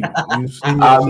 You've seen that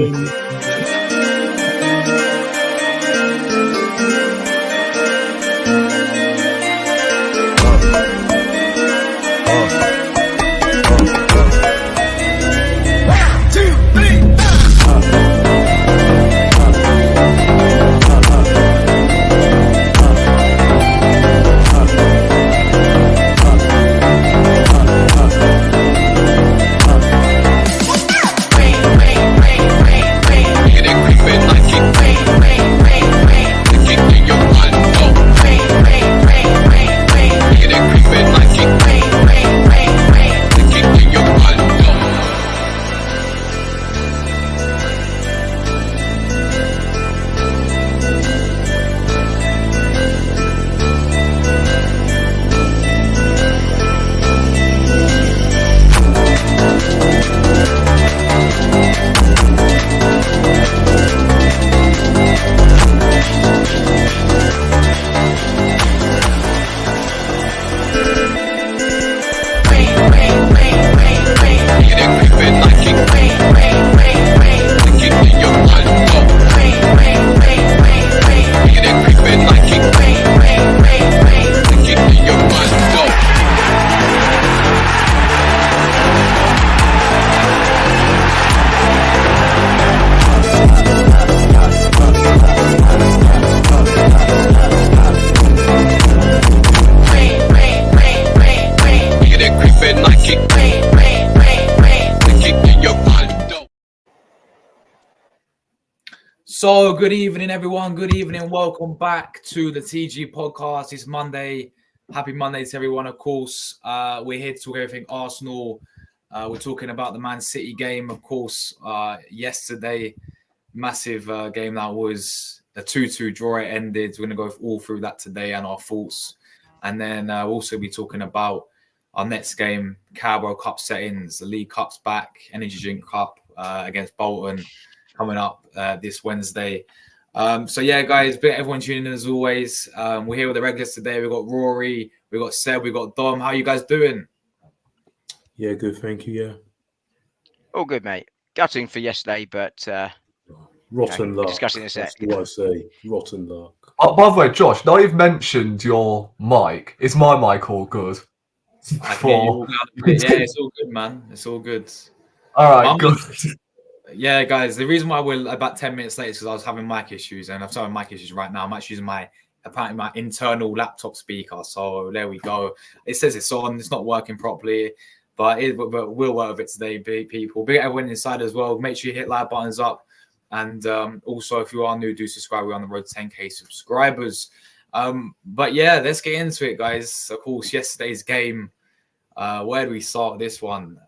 So, good evening, everyone. Good evening. Welcome back to the TG podcast. It's Monday. Happy Monday to everyone, of course. We're here to talk everything Arsenal. We're talking about the Man City game, of course. Yesterday, massive game that was a 2-2 draw. It ended. We're going to go all through that today and our thoughts. And then we'll also be talking about our next game, Carabao Cup settings, the League Cup's back, Energy Drink Cup against Bolton coming up this Wednesday. So yeah, guys, big everyone tuning in as always. We're here with the regulars today. We've got Rory, we've got Seb, we've got Dom. How you guys doing? Yeah, good, thank you, yeah. All good, mate. Gutting for yesterday, but rotten luck. Discussing this. That's what I say. Rotten luck. Oh, by the way, Josh, now you've mentioned your mic. Is my mic all good? Yeah, it's all good, man. It's all good. All right, good. Yeah, guys, the reason why we're about 10 minutes late is because I was having mic issues, and I'm having mic issues right now. I'm actually using my internal laptop speaker, so there we go. It says it's on, it's not working properly, but we'll work with it today, big people. Big everyone inside as well. Make sure you hit like buttons up, and also if you are new, do subscribe. We're on the road to 10k subscribers. But yeah, let's get into it, guys. Of course, yesterday's game. Where do we start this one?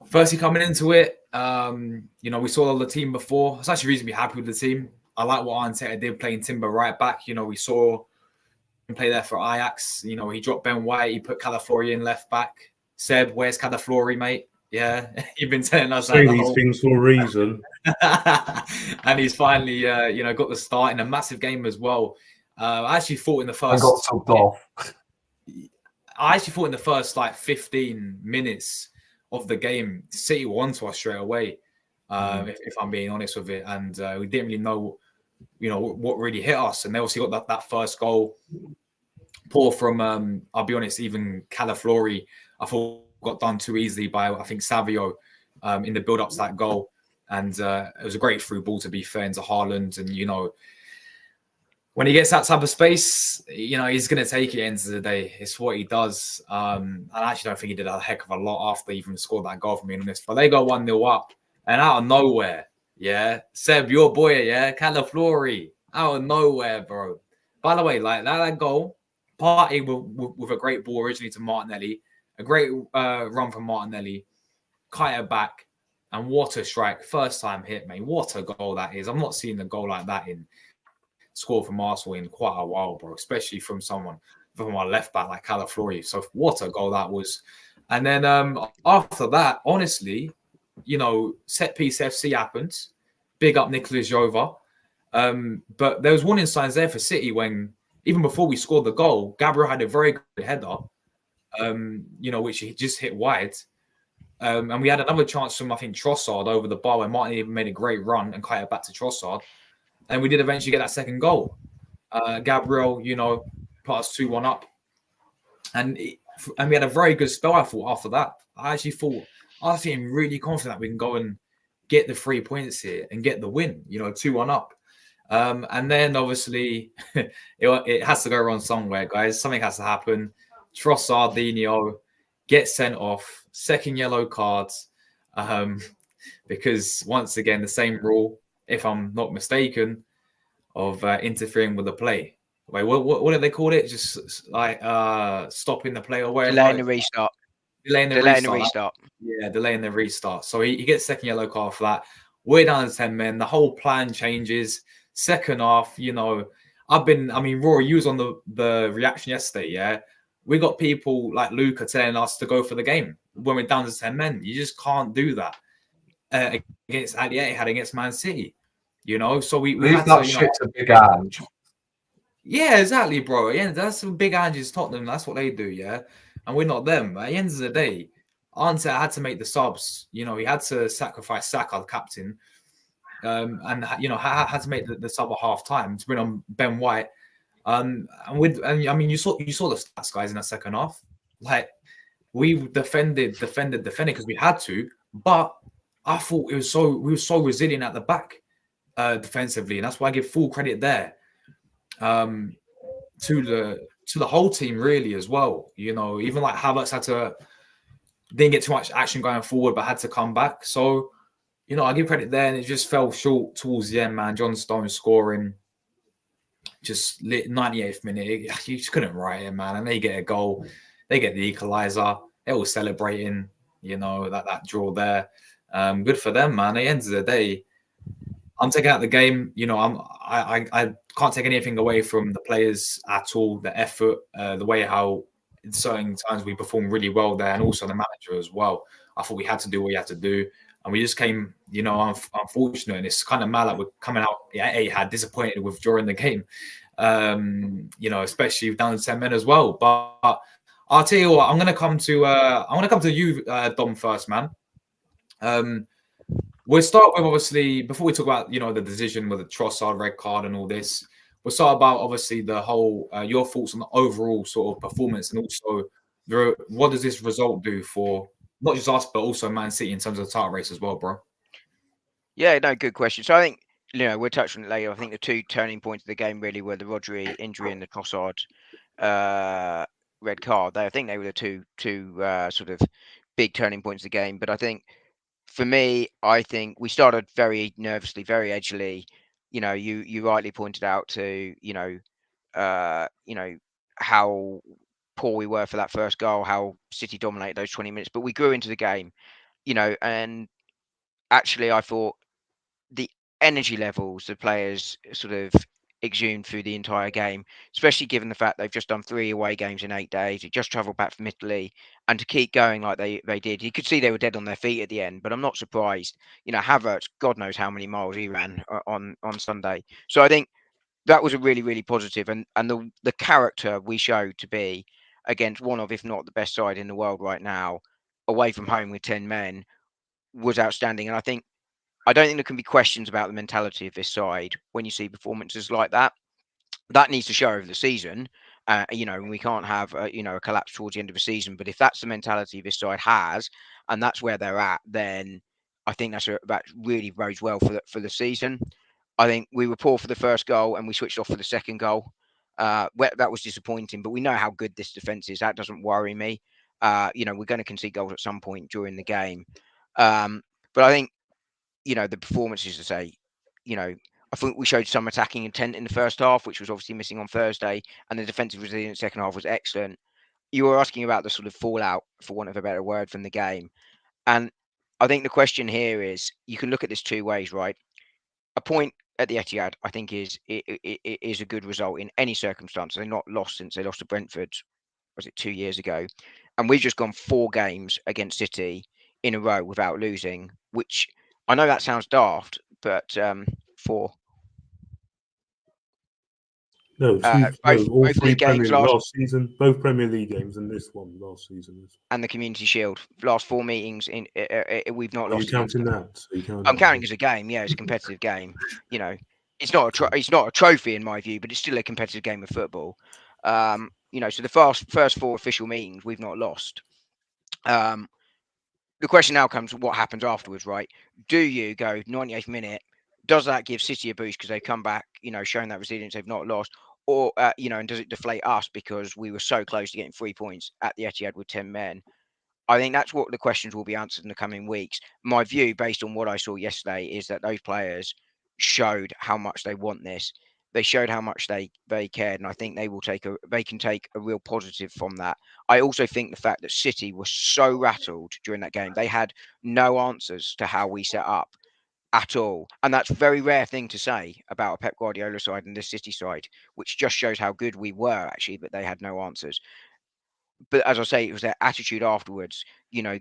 Firstly, coming into it, we saw the team before. I was actually reasonably happy with the team. I like what Arteta did playing Timber right back. We saw him play there for Ajax. He dropped Ben White. He put Calafori in left back. Seb, where's Calafori, mate? Yeah, you've been telling us that. These things for a reason. And he's finally, got the start in a massive game as well. I actually thought in the first... I got subbed off. I actually thought in the first, 15 minutes of the game, City won to us straight away, if I'm being honest with it. And we didn't really know, what really hit us. And they obviously got that first goal. Poor from, I'll be honest, even Calaflori, I thought got done too easily by, I think, Savio in the build-up to that goal. And it was a great through ball, to be fair, into Haaland. And, when he gets that type of space, he's going to take it at the end of the day. It's what he does. I actually don't think he did a heck of a lot after he even scored that goal, for being honest. But they go 1-0 up. And out of nowhere, yeah, Seb, your boy, yeah, Calaflori, out of nowhere, bro. By the way, that goal, partly with a great ball originally to Martinelli, a great run from Martinelli, cut it back, and what a strike. First time hit, mate. What a goal that is. I'm not seeing a goal like that score from Arsenal in quite a while, bro, especially from our left back like Calaflori. So what a goal that was. And then after that, honestly, set piece FC happens. Big up Nicolas Jova. But there was warning signs there for City when, even before we scored the goal, Gabriel had a very good header, which he just hit wide. And we had another chance from, I think, Trossard over the bar where Martin even made a great run and cut it back to Trossard. And we did eventually get that second goal. Gabriel, put us 2-1 up. And we had a very good spell, I thought, after that. I was feeling really confident that we can go and get the 3 points here and get the win, 2-1 up. And then, obviously, it has to go wrong somewhere, guys. Something has to happen. Trossard gets sent off, second yellow card, because, once again, the same rule, if I'm not mistaken, of interfering with the play. Wait, what do they call it? Just like stopping the play or whatever. Delaying the restart. Delaying the restart. Yeah, delaying the restart. So he gets second yellow card for that. We're down to 10 men. The whole plan changes. Second half, Rory, you was on the reaction yesterday, yeah? We got people like Luca telling us to go for the game when we're down to 10 men. You just can't do that against Etihad, against Man City. So we leave had that to, shit to Big Ange. Yeah, exactly, bro. Yeah, that's Big Ange's Tottenham. That's what they do, yeah. And we're not them. At the end of the day, Arteta had to make the subs. He had to sacrifice Saka, the captain, and had to make the sub at half time to bring on Ben White. You saw the stats, guys, in that second half. Like, we defended because we had to, but I thought we were so resilient at the back defensively, and that's why I give full credit there to the whole team really as well. Even like Havertz didn't get too much action going forward, but had to come back. So, I give credit there, and it just fell short towards the end, man. John Stones scoring just 98th minute. You just couldn't write it, man. And they get a goal. They get the equaliser. They're all celebrating, that draw there. Good for them, man. At the end of the day, I'm taking out the game. I can't take anything away from the players at all. The effort, the way how in certain times we performed really well there, and also the manager as well. I thought we had to do what we had to do, and we just came, unfortunate. And it's kind of mad that we're coming out Etihad disappointed with during the game, especially down to 10 men as well. But I'll tell you what, I'm gonna come to you, Dom, first, man. We'll start with, obviously, before we talk about, the decision with the Trossard red card and all this, we'll start about, obviously, the whole, your thoughts on the overall sort of performance, and also what does this result do for not just us, but also Man City in terms of the title race as well, bro? Yeah, no, good question. So I think, we'll touch on it later. I think the two turning points of the game really were the Rodri injury and the Trossard red card. I think they were the two sort of big turning points of the game. But I think, for me, I think we started very nervously, very edgily. You rightly pointed out to how poor we were for that first goal, how City dominated those 20 minutes, but we grew into the game, and actually I thought the energy levels the players sort of exhumed through the entire game, especially given the fact they've just done 3 away games in 8 days. They just travelled back from Italy, and to keep going like they did, you could see they were dead on their feet at the end. But I'm not surprised. Havertz, God knows how many miles he ran on Sunday. So I think that was a really, really positive, and the character we showed to be against one of, if not the best side in the world right now, away from home with 10 men, was outstanding. And I don't think there can be questions about the mentality of this side when you see performances like that. That needs to show over the season. And we can't have a collapse towards the end of the season. But if that's the mentality this side has, and that's where they're at, then I think that really bodes well for the season. I think we were poor for the first goal, and we switched off for the second goal. That was disappointing, but we know how good this defense is. That doesn't worry me. We're going to concede goals at some point during the game. But I think, the performances to say, I think we showed some attacking intent in the first half, which was obviously missing on Thursday, and the defensive resilience second half was excellent. You were asking about the sort of fallout, for want of a better word, from the game. And I think the question here is, you can look at this two ways, right? A point at the Etihad, I think, is a good result in any circumstance. They're not lost since they lost to Brentford, was it 2 years ago? And we've just gone 4 games against City in a row without losing, which I know that sounds daft, but 4. No, all both three league games Premier League last season, both Premier League games, and this one last season. and the Community Shield. Last 4 meetings in we've not Are you lost against counting them. that? So you I'm counting as a game. Yeah, it's a competitive game. You know, it's not a trophy in my view, but it's still a competitive game of football. You know, so the first 4 official meetings we've not lost. The question now comes: what happens afterwards, right? Do you go 98th minute? Does that give City a boost because they've come back, you know, showing that resilience, they've not lost, or you know, and does it deflate us because we were so close to getting 3 points at the Etihad with 10 men? I think that's what the questions will be answered in the coming weeks. My view, based on what I saw yesterday, is that those players showed how much they want this. They showed how much they cared, and I think they can take a real positive from that. I also think the fact that City were so rattled during that game, they had no answers to how we set up at all, and that's a very rare thing to say about a Pep Guardiola side and the City side, which just shows how good we were actually, but they had no answers. But as I say, it was their attitude afterwards. You know,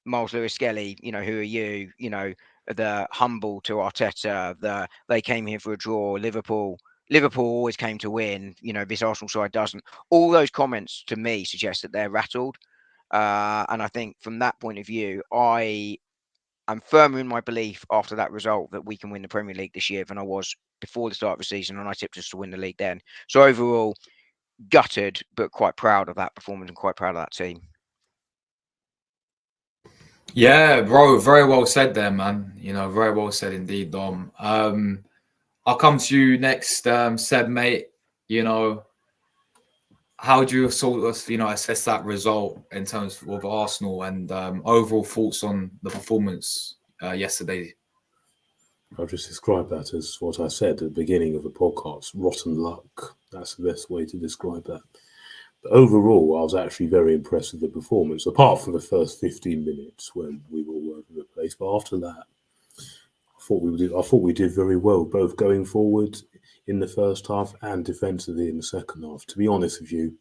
Miles Lewis Skelly, you know, who are you? You know, the humble to Arteta, they came here for a draw. Liverpool always came to win. You know, this Arsenal side doesn't. All those comments to me suggest that they're rattled. And I think from that point of view, I am firmer in my belief after that result that we can win the Premier League this year than I was before the start of the season, and I tipped us to win the league then. So overall, gutted, but quite proud of that performance and quite proud of that team. Yeah, bro, very well said there, man. You know, very well said indeed, Dom. I'll come to you next, Seb, mate. You know, how do you sort of, you know, assess that result in terms of Arsenal and overall thoughts on the performance yesterday? I'll just describe that as what I said at the beginning of the podcast: rotten luck. That's the best way to describe that. But overall, I was actually very impressed with the performance, apart from the first 15 minutes when we were all over the place. But after that, I thought we did very well, both going forward in the first half and defensively in the second half. To be honest with you,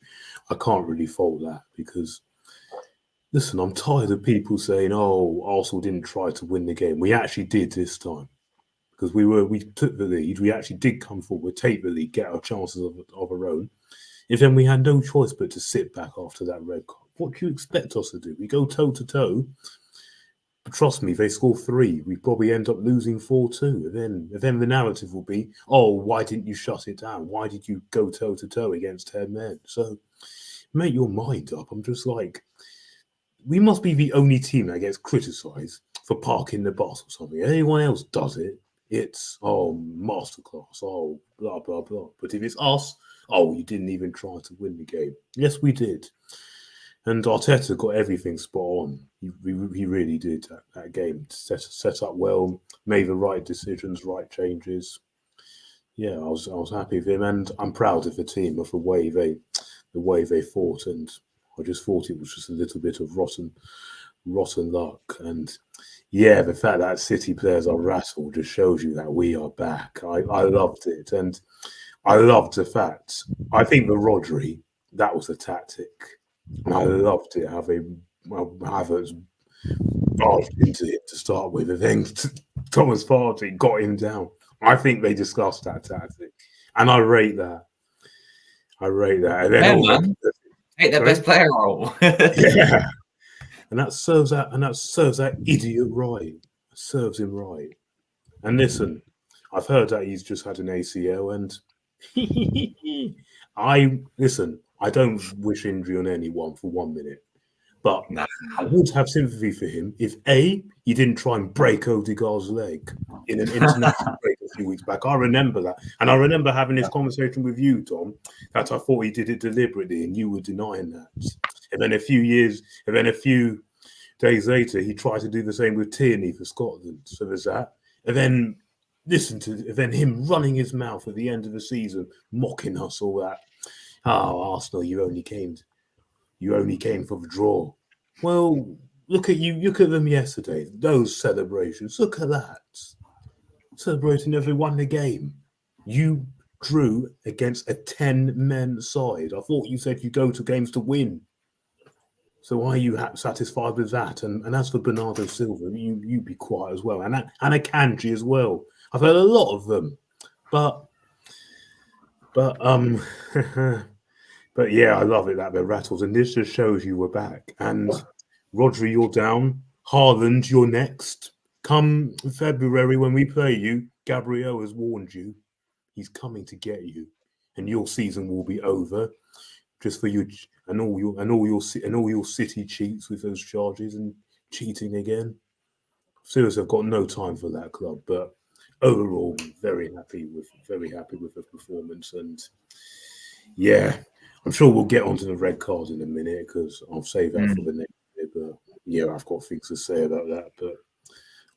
I can't really fault that because, listen, I'm tired of people saying, "Oh, Arsenal didn't try to win the game." We actually did this time. Because we took the lead, we actually did come forward, take the lead, get our chances of our own. And then we had no choice but to sit back after that red card. What do you expect us to do? We go toe to toe. But trust me, if they score 3, we probably end up losing 4-2. And then the narrative will be, "Oh, why didn't you shut it down? Why did you go toe to toe against 10 men?" So make your mind up. I'm just like, we must be the only team that gets criticised for parking the bus or something. Anyone else does it, it's, "Oh, masterclass, oh, blah, blah, blah." But if it's us, "Oh, you didn't even try to win the game." Yes, we did. And Arteta got everything spot on. He really did that game. Set up well, made the right decisions, right changes. Yeah, I was happy with him, and I'm proud of the team of the way they fought. And I just thought it was just a little bit of rotten luck. And yeah, the fact that City players are rattled just shows you that we are back. I loved it. And I loved the fact, I think the Rodri, that was a tactic. And I loved it, how Havertz barged into it to start with. And then Thomas Partey got him down. I think they discussed that tactic. And I rate that. And then man. Take their best player role. Yeah. And that serves that idiot right. Serves him right. And listen, I've heard that he's just had an ACL, and I don't wish injury on anyone for 1 minute. But Nah. I would have sympathy for him if A, he didn't try and break Odegaard's leg in an international break a few weeks back. I remember that. And I remember having this conversation with you, Tom, that I thought he did it deliberately and you were denying that. And then a few days later, he tried to do the same with Tierney for Scotland. So there's that. And then him running his mouth at the end of the season, mocking us all that. "Oh, Arsenal, you only came for the draw." Well, look at them yesterday. Those celebrations. Look at that. Celebrating every won the game. You drew against a 10-men side. I thought you said you go to games to win. So why are you satisfied with that? And as for Bernardo Silva, you be quiet as well. And Akanji as well. I've heard a lot of them. But But but yeah, I love it that they're rattles, and this just shows you we're back. And Rodri, you're down. Haaland, you're next. Come February when we play you, Gabriel has warned you. He's coming to get you, and your season will be over. Just for you and all your City cheats with those charges and cheating again. Seriously, I've got no time for that club. But overall, very happy with the performance, and yeah, I'm sure we'll get onto the red card in a minute because I'll save that for the next bit. But yeah, I've got things to say about that. But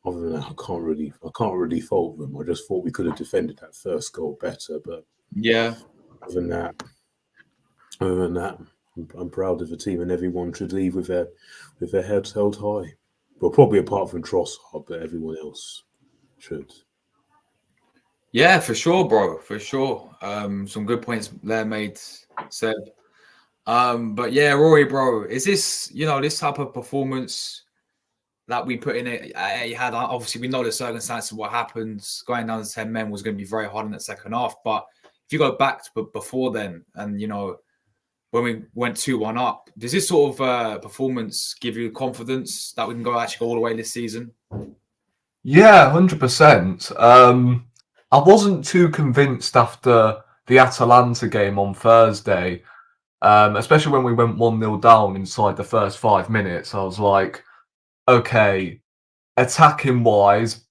other than that, I can't really fault them. I just thought we could have defended that first goal better. But Yeah. other than that, I'm proud of the team, and everyone should leave with their heads held high. Well, probably apart from Trossard, but everyone else should. Yeah, for sure, bro. For sure. Some good points there made, Seb. But yeah, Rory, bro, is this, this type of performance that we put in it? Had obviously we know the circumstances of what happens. Going down to 10 men was going to be very hard in that second half. But if you go back to before then, and when we went 2-1 up, does this sort of performance give you confidence that we can actually go all the way this season? Yeah, 100%. I wasn't too convinced after the Atalanta game on Thursday, especially when we went 1-0 down inside the first 5 minutes. I was like, okay, attacking wise,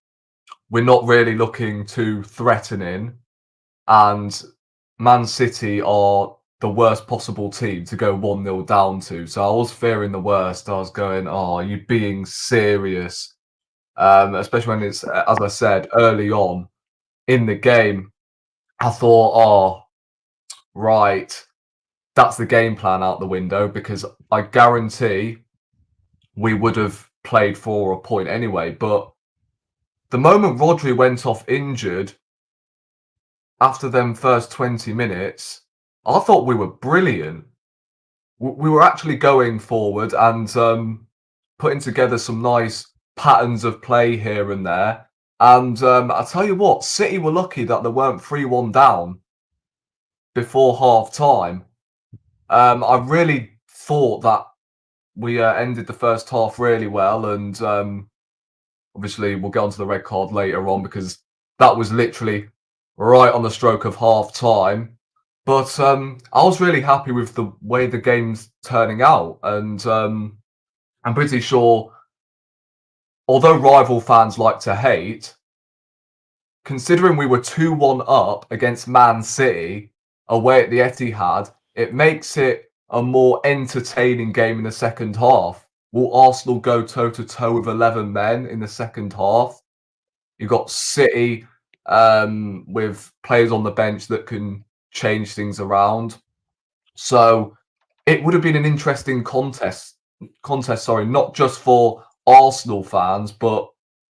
we're not really looking too threatening, and Man City are the worst possible team to go 1-0 down to. So I was fearing the worst. I was going, oh, are you being serious? Especially when it's, as I said, early on in the game. I thought, oh, right, that's the game plan out the window, because I guarantee we would have played for a point anyway. But the moment Rodri went off injured, after them first 20 minutes, I thought we were brilliant. We were actually going forward and putting together some nice patterns of play here and there. And I tell you what, City were lucky that they weren't 3-1 down before half time. I really thought that we ended the first half really well, and obviously we'll get onto the red card later on because that was literally right on the stroke of half time. But I was really happy with the way the game's turning out, and I'm pretty sure, although rival fans like to hate, considering we were 2-1 up against Man City away at the Etihad, it makes it a more entertaining game in the second half. Will Arsenal go toe-to-toe with 11 men in the second half? You've got City with players on the bench that can change things around. So it would have been an interesting contest, not just for Arsenal fans,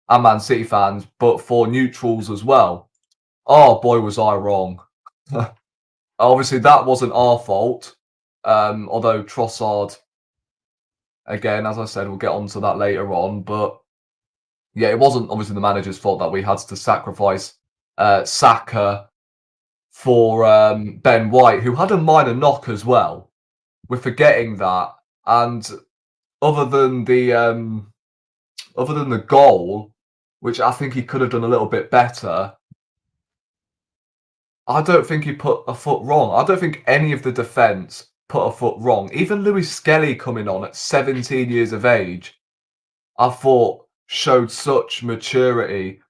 and Man City fans, but for neutrals as well. Oh boy, was I wrong. Obviously, that wasn't our fault. Although Trossard, again, as I said, we'll get onto that later on. But yeah, it wasn't obviously the manager's fault that we had to sacrifice Saka for Ben White, who had a minor knock as well. We're forgetting that. And other than the goal, which I think he could have done a little bit better, I don't think he put a foot wrong. I don't think any of the defence put a foot wrong. Even Louis Skelly coming on at 17 years of age, I thought showed such maturity.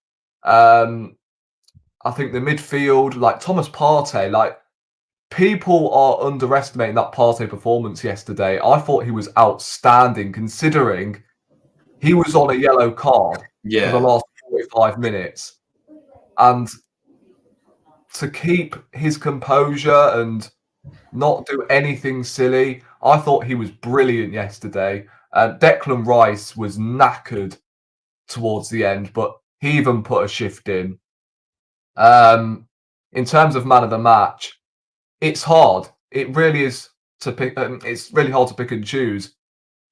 I think the midfield, like Thomas Partey, like people are underestimating that Partey performance yesterday. I thought he was outstanding considering he was on a yellow card for the last 45 minutes. And to keep his composure and not do anything silly, I thought he was brilliant yesterday. Declan Rice was knackered towards the end, but he even put a shift in. In terms of man of the match, it's hard. It really is to pick. It's really hard to pick and choose.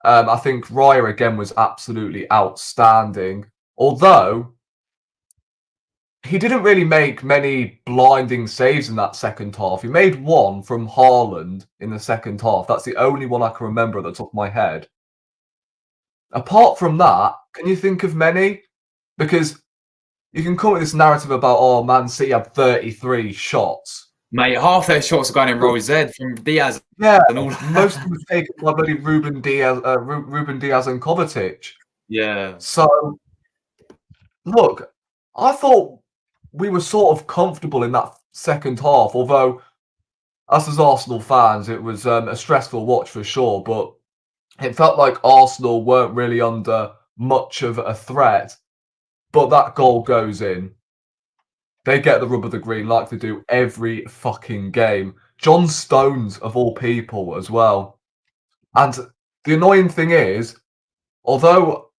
I think Raya again was absolutely outstanding. Although he didn't really make many blinding saves in that second half. He made one from Haaland in the second half. That's the only one I can remember at the top of my head. Apart from that, can you think of many? Because you can come with this narrative about, oh, Man City had 33 shots. Mate, half their shots are going in row Z from Diaz. Yeah, and all that. most of them were taken by bloody Ruben Diaz and Kovacic. Yeah. So, look, I thought we were sort of comfortable in that second half, although, us as Arsenal fans, it was a stressful watch for sure, but it felt like Arsenal weren't really under much of a threat. But that goal goes in. They get the rub of the green like they do every fucking game. John Stones, of all people, as well. And the annoying thing is, although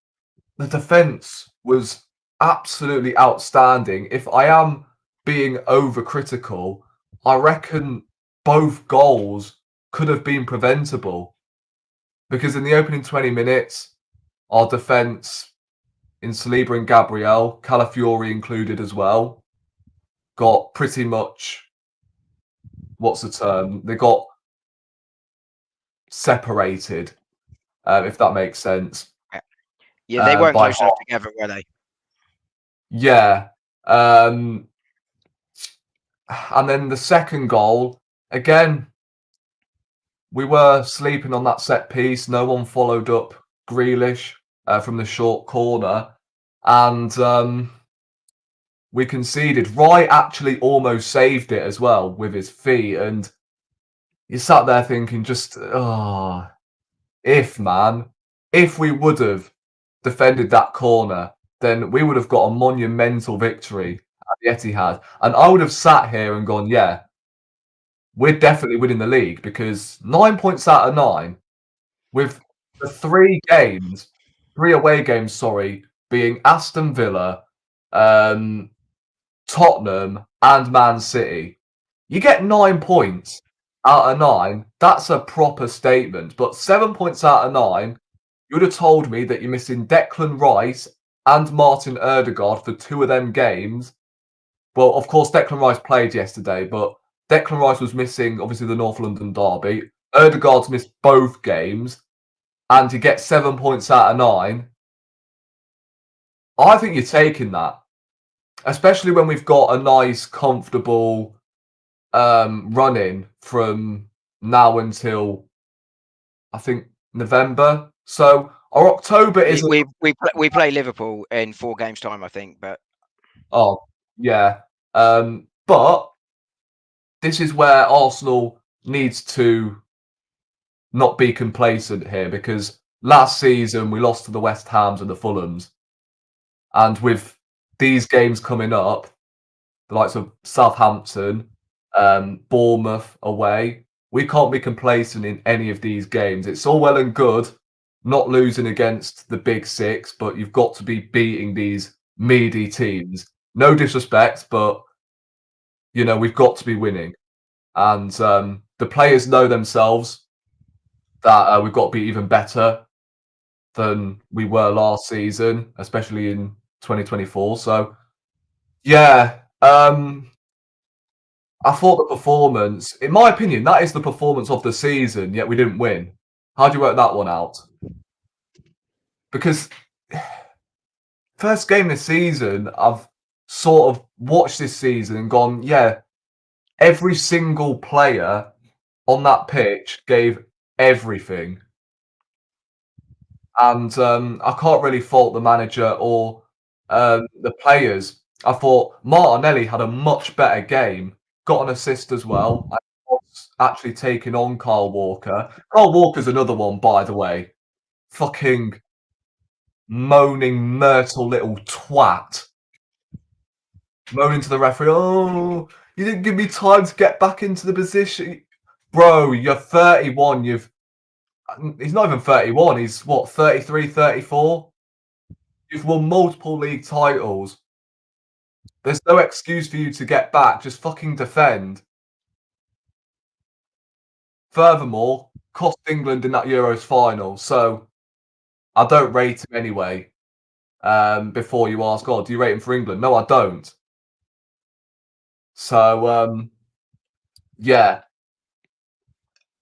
the defence was absolutely outstanding, if I am being overcritical, I reckon both goals could have been preventable. Because in the opening 20 minutes, our defence, in Saliba and Gabriel, Calafiori included as well, got pretty much, what's the term? They got separated, if that makes sense. Yeah, they weren't by close enough together, were they? Yeah. And then the second goal, again, we were sleeping on that set piece. No one followed up Grealish from the short corner. And we conceded. Wright actually almost saved it as well with his feet. And you sat there thinking just, if we would have defended that corner, then we would have got a monumental victory at the Etihad. And I would have sat here and gone, yeah, we're definitely winning the league, because 9 points out of 9 with the three away games, being Aston Villa, Tottenham and Man City. You get 9 points out of 9. That's a proper statement. But 7 points out of 9, you would have told me that you're missing Declan Rice and Martin Ødegaard for 2 of them games. Well, of course, Declan Rice played yesterday, but Declan Rice was missing, obviously, the North London derby. Ødegaard's missed both games, and you get 7 points out of 9. I think you're taking that, especially when we've got a nice, comfortable run-in from now until, I think, November. So our October is... We play Liverpool in 4 games' time, I think, but... Oh, yeah. But this is where Arsenal needs to not be complacent here, because last season we lost to the West Hams and the Fulhams. And with these games coming up, the likes of Southampton, Bournemouth away, we can't be complacent in any of these games. It's all well and good not losing against the big 6, but you've got to be beating these meaty teams. No disrespect, but, you know, we've got to be winning. And the players know themselves that we've got to be even better than we were last season, especially in 2024. So, yeah, I thought the performance, in my opinion, that is the performance of the season, yet we didn't win. How do you work that one out? Because first game this season, I've sort of watched this season and gone, yeah, every single player on that pitch gave everything. And I can't really fault the manager or the players. I thought Martinelli had a much better game, got an assist as well, and was actually taking on Kyle Walker. Kyle Walker's another one, by the way. Fucking moaning, myrtle little twat. Moaning to the referee, oh, you didn't give me time to get back into the position. Bro, you're 31. He's not even 31. He's, what, 33, 34? You've won multiple league titles. There's no excuse for you to get back. Just fucking defend. Furthermore, cost England in that Euros final. So, I don't rate him anyway. Before you ask, oh, do you rate him for England? No, I don't. So, yeah,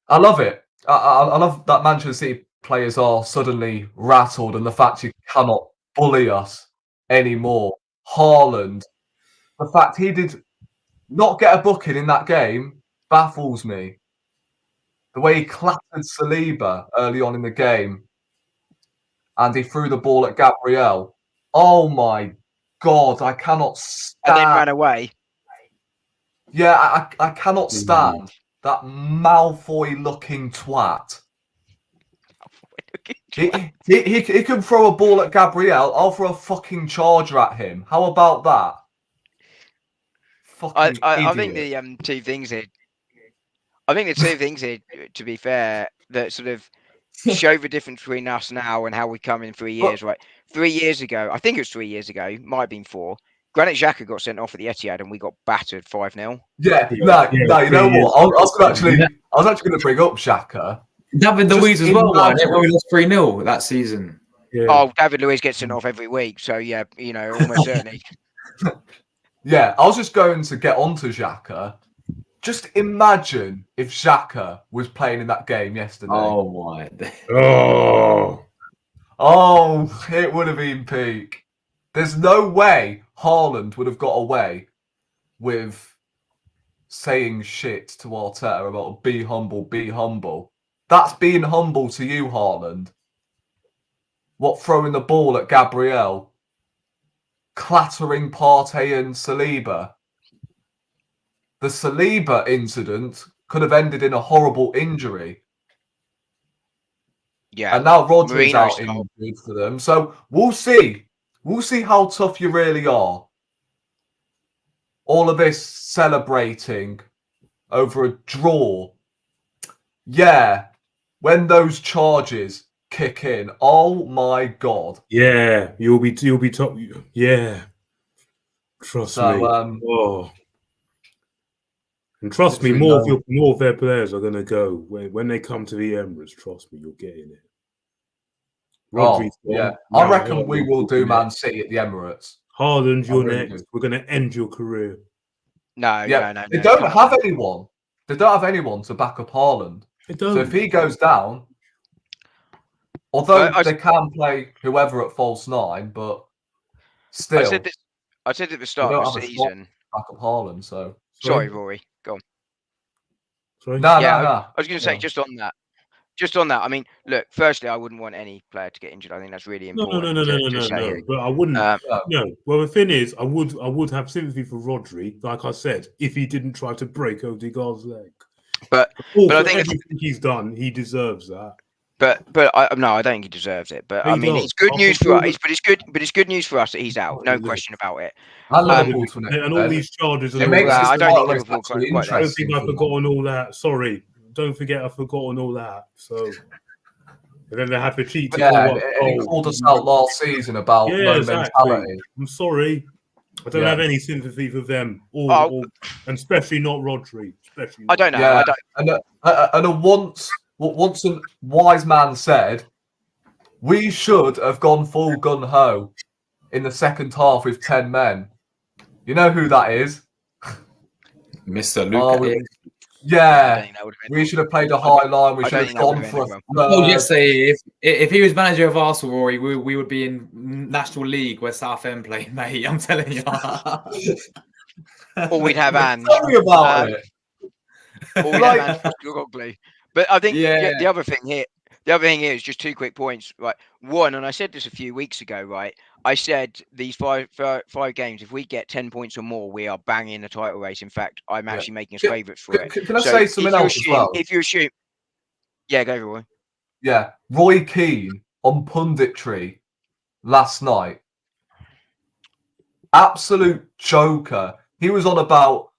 I love it. I love that Manchester City players are suddenly rattled, and the fact you cannot bully us anymore. Haaland, the fact he did not get a booking in that game baffles me. The way he clattered Saliba early on in the game, and he threw the ball at Gabriel. Oh my God, I cannot And then stand. ran away. Yeah, I cannot stand that Malfoy-looking twat. He can throw a ball at Gabriel. I'll throw a fucking charger at him. How about that? Fucking I think idiot. the two things here. I think the two things here, to be fair, that sort of show the difference between us now and how we come in 3 years. Right, 3 years ago, I think it was 3 years ago, might have been 4. Granit Xhaka got sent off at the Etihad, and we got battered 5-0. Yeah, no, you know what? I was actually going to bring up Xhaka. David Luiz as well, man. We lost 3-0 that season. Yeah. Oh, David Luiz gets sent off every week, so yeah, you know, almost certainly. Yeah, I was just going to get onto Xhaka. Just imagine if Xhaka was playing in that game yesterday. Oh my! Oh, it would have been peak. There's no way Haaland would have got away with saying shit to Arteta about be humble, be humble. That's being humble to you, Haaland. What, throwing the ball at Gabriel? Clattering Partey and Saliba? The Saliba incident could have ended in a horrible injury. Yeah. And now Rodri's Marino's out injured for them. So we'll see. We'll see how tough you really are. All of this celebrating over a draw. Yeah. When those charges kick in, oh my God. Yeah, you'll be top. Yeah. Trust me. So, and trust me, more of their players are going to go when they come to the Emirates. Trust me, you're getting it. Rodri's yeah, I reckon we will do Man City at the Emirates. Haaland, you're next. We're going to end your career. No. They don't have anyone. They don't have anyone to back up Haaland. So if he goes down, although they can play whoever at false 9, but still, I said at the start of the season. Back up Haaland. So sorry, Rory. Go on. Sorry? No. I was going to say just on that. I mean, look. Firstly, I wouldn't want any player to get injured. I think that's really important. No. But I wouldn't. No. Well, the thing is, I would have sympathy for Rodri, like I said, if he didn't try to break Odegaard's leg. But I think everything he's done, he deserves that. But I don't think he deserves it. But I mean, it's good news for us. But it's good news for us that he's out. No question about it. And all these charges. I don't think Liverpool I don't think I've forgotten all that. Sorry, don't forget I've forgotten all that. So and then they have to cheat. He called us out last season about low mentality. I'm sorry. I don't have any sympathy for them, and especially not Rodri. I don't know. Yeah. And once a wise man said, we should have gone full gun ho in the second half with 10 men. You know who that is? Mr. Luca. We should have played a high line. We should have gone for a if he was manager of Arsenal, Rory, we would be in National League where Southend play, mate. I'm telling you. Or we'd have Ange. Sorry about it. Or we'd have Ange. But I think the other thing here is just 2 quick points. Right, one, and I said this a few weeks ago. Right, I said these five games, if we get 10 points or more, we are banging the title race. In fact, I'm actually making us favourites for it. Can I say something else as well? If you assume, go Roy. Yeah, Roy Keane on punditry last night, absolute joker. He was on about,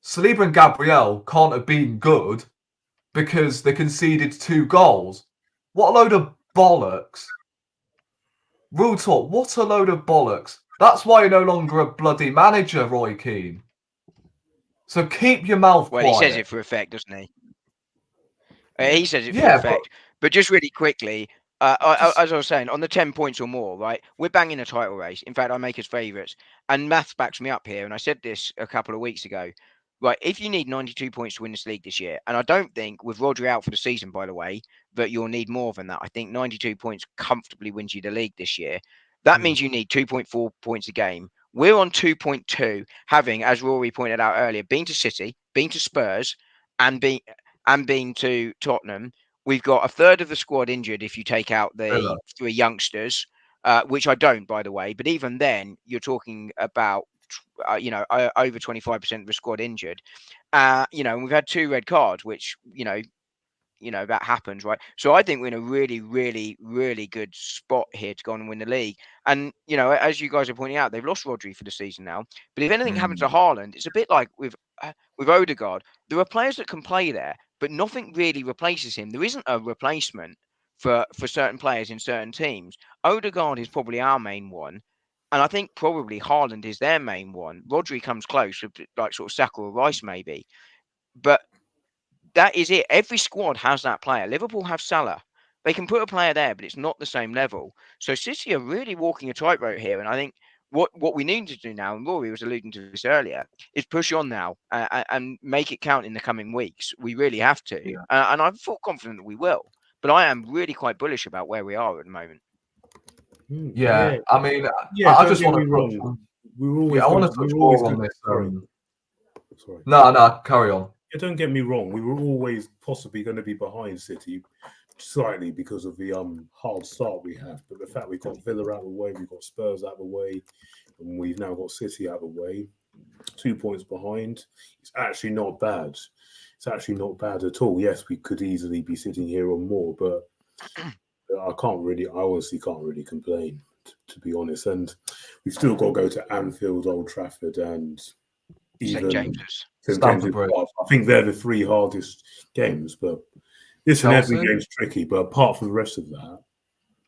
Saliba and Gabriel can't have been good because they conceded 2 goals. What a load of bollocks. Real talk, what a load of bollocks. That's why you're no longer a bloody manager, Roy Keane. So keep your mouth quiet. Well, he says it for effect, doesn't he? He says it for effect. But just really quickly, As I was saying, on the 10 points or more, right? We're banging a title race. In fact, I make us favourites. And maths backs me up here. And I said this a couple of weeks ago. Right, if you need 92 points to win this league this year, and I don't think, with Rodri out for the season, by the way, that you'll need more than that. I think 92 points comfortably wins you the league this year. That means you need 2.4 points a game. We're on 2.2, having, as Rory pointed out earlier, been to City, been to Spurs, and been to Tottenham. We've got a third of the squad injured if you take out the 3 youngsters, which I don't, by the way. But even then, you're talking about over 25% of the squad injured. And we've had 2 red cards, which that happens, right? So I think we're in a really, really, really good spot here to go on and win the league. And as you guys are pointing out, they've lost Rodri for the season now. But if anything happens to Haaland, it's a bit like with Odegaard. There are players that can play there, but nothing really replaces him. There isn't a replacement for certain players in certain teams. Odegaard is probably our main one. And I think probably Haaland is their main one. Rodri comes close, like sort of Saka or Rice maybe. But that is it. Every squad has that player. Liverpool have Salah. They can put a player there, but it's not the same level. So City are really walking a tightrope here. And I think what we need to do now, and Rory was alluding to this earlier, is push on now and make it count in the coming weeks. We really have to. Yeah. And I feel confident that we will. But I am really quite bullish about where we are at the moment. Yeah, I mean, Yeah, I don't just get want me to wrong. We were always I want to touch more on this. Sorry. No, carry on. Yeah, don't get me wrong. We were always possibly going to be behind City slightly because of the hard start we have. But the fact we've got Villa out of the way, we've got Spurs out of the way, and we've now got City out of the way, 2 points behind. It's actually not bad. It's actually not bad at all. Yes, we could easily be sitting here on more, but I honestly can't really complain, to be honest. And we've still got to go to Anfield, Old Trafford, and even St. James's. St. James's Park. I think they're the 3 hardest games, but every game's tricky. But apart from the rest of that,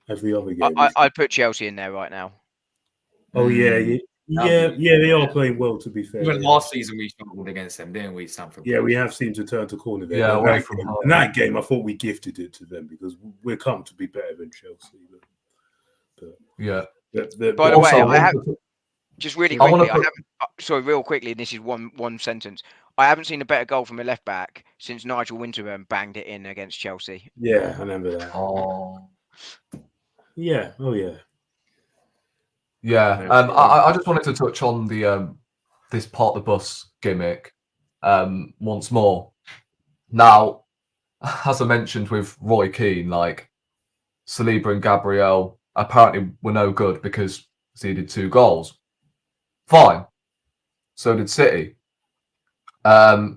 every other game. I'd put Chelsea in there right now. Oh yeah, they are playing well. To be fair, even last season we struggled against them, didn't we? Stamford Bridge. Yeah, we have seemed to turn the corner there. Yeah, away from home. In that game, I thought we gifted it to them because we're come to be better than Chelsea. By the way, I have just really quickly. Real quickly. And this is one sentence. I haven't seen a better goal from a left back since Nigel Winterburn banged it in against Chelsea. Yeah, I remember that. Oh, yeah. Oh, yeah. Yeah. I just wanted to touch on the this part of the bus gimmick once more. Now, as I mentioned with Roy Keane, like Saliba and Gabriel apparently were no good because he did 2 goals. Fine. So did City. I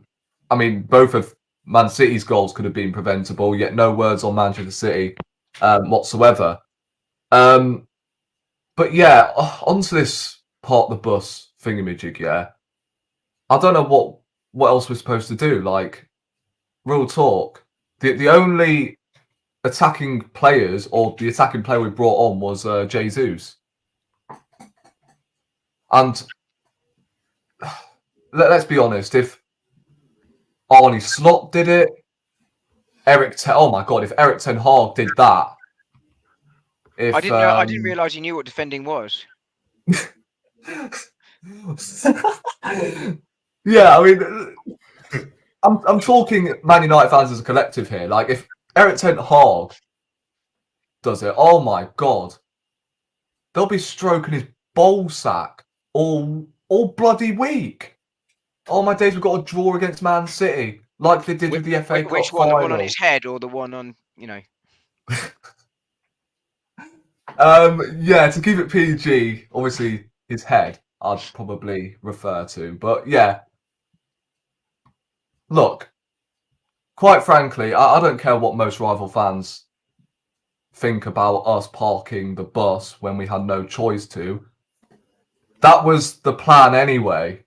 mean, both of Man City's goals could have been preventable, yet no words on Manchester City whatsoever. But yeah, onto this part of the bus thingamajig, yeah. I don't know what else we're supposed to do. Like, real talk. The only attacking players, or the attacking player we brought on was Jesus. And let's be honest, if Arne Slot did it, oh my God, if Erik Ten Hag did that. I didn't realise he knew what defending was. Yeah, I mean, I'm talking Man United fans as a collective here. Like, if Erik Ten Hag does it, oh my God, they'll be stroking his ball sack all bloody week. Oh my days, we've got a draw against Man City, like they did with the FA Cup Which one? final. The one on his head or the one on, Yeah, to keep it PG, obviously his head I'd probably refer to. But yeah, look, quite frankly, I don't care what most rival fans think about us parking the bus when we had no choice to. That was the plan anyway.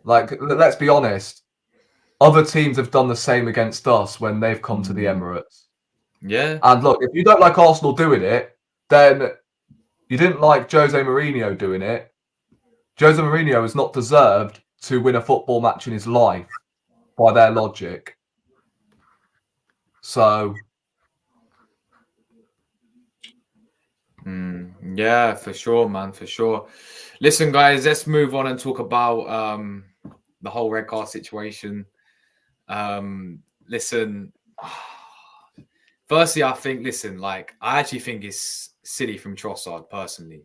Like, let's be honest. Other teams have done the same against us when they've come to the Emirates. Yeah. And look, if you don't like Arsenal doing it, then you didn't like Jose Mourinho doing it. Jose Mourinho has not deserved to win a football match in his life by their logic. So, Yeah, for sure, man, for sure. Listen, guys, let's move on and talk about the whole red card situation. Listen, firstly, I think, I actually think it's silly from Trossard personally.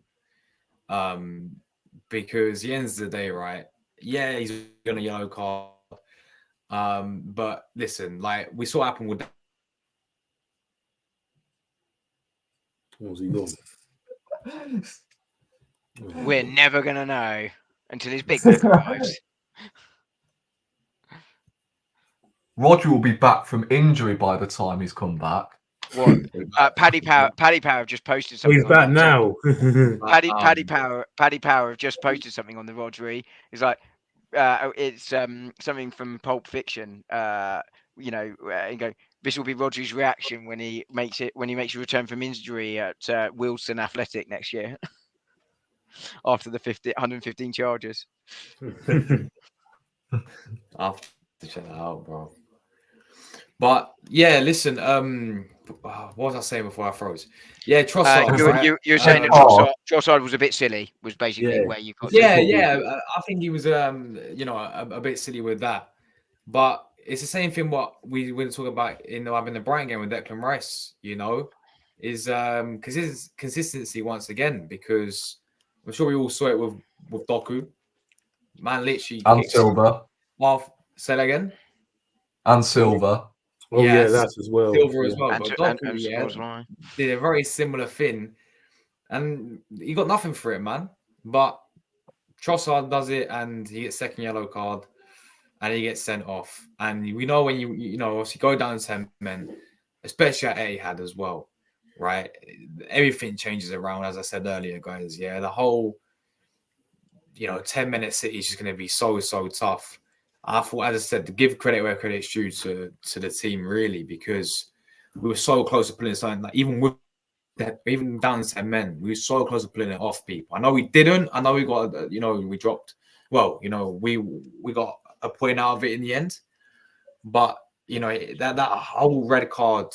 Because the end of the day, right? Yeah, he's got a yellow card. But listen, like we saw what happened with What's he gone? We're never gonna know until his big book arrives. Roger will be back from injury by the time he's come back. What? Paddy Power have just posted something. He's back now. Paddy Power have just posted something on the Rodri. It's like it's something from Pulp Fiction. And go. This will be Rodri's reaction when he makes a return from injury at Wilson Athletic next year after the 115 charges. I'll have to check that out, bro. But yeah, listen. What was I saying before I froze? Yeah, Trossard. You were saying that Trossard was a bit silly. Was basically where you got. Yeah. I think he was, a bit silly with that. But it's the same thing what we were talking about in the Brighton game with Declan Rice. Is consistency once again, because I'm sure we all saw it with Doku. Man, literally. And Silva. Say that again. And Silva. Oh yes, that as well. Silver as well. And Doku, did a very similar thing, and he got nothing for it, man. But Trossard does it, and he gets second yellow card, and he gets sent off. And we know when you obviously go down 10 men, especially at Etihad as well, right? Everything changes around, as I said earlier, guys. Yeah, the whole 10-minute City is just going to be so tough. I thought, as I said, to give credit where credit's due to the team, really, because we were so close to pulling something. Like even down to 10 men, we were so close to pulling it off people. I know we didn't. I know we got, we dropped. Well, we got a point out of it in the end. But that whole red card,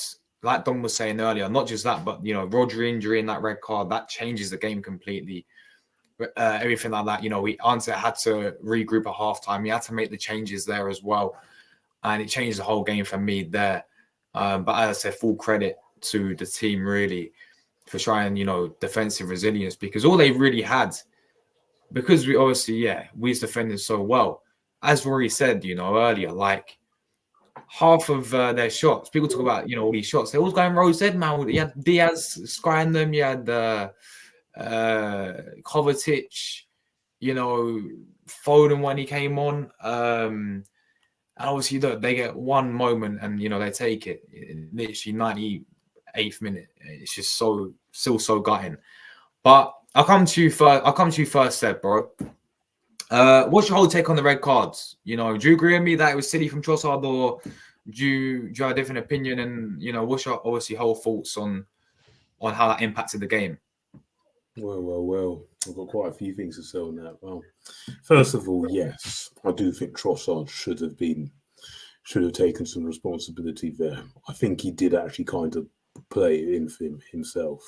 like Don was saying earlier, not just that, but Rodri injury and that red card, that changes the game completely. Everything like that, Arteta had to regroup at halftime. He had to make the changes there as well, and it changed the whole game for me there. But as I said, full credit to the team really for trying, defensive resilience, because all they really had, because we obviously, we was defending so well. As Rory said, earlier, like half of their shots, people talk about, all these shots, they always going Rose Ed, man. You had Diaz scrying them, you had Kovacic, Foden when he came on. And obviously, they get one moment and, they take it. Literally 98th minute. It's just still so gutting. But I'll come to you first, Seb, bro. What's your whole take on the red cards? Do you agree with me that it was silly from Trossard, or do you have a different opinion? And, what's your obviously whole thoughts on how that impacted the game? Well. I've got quite a few things to say on that. Well, first of all, yes, I do think Trossard should have taken some responsibility there. I think he did actually kind of play it in for himself,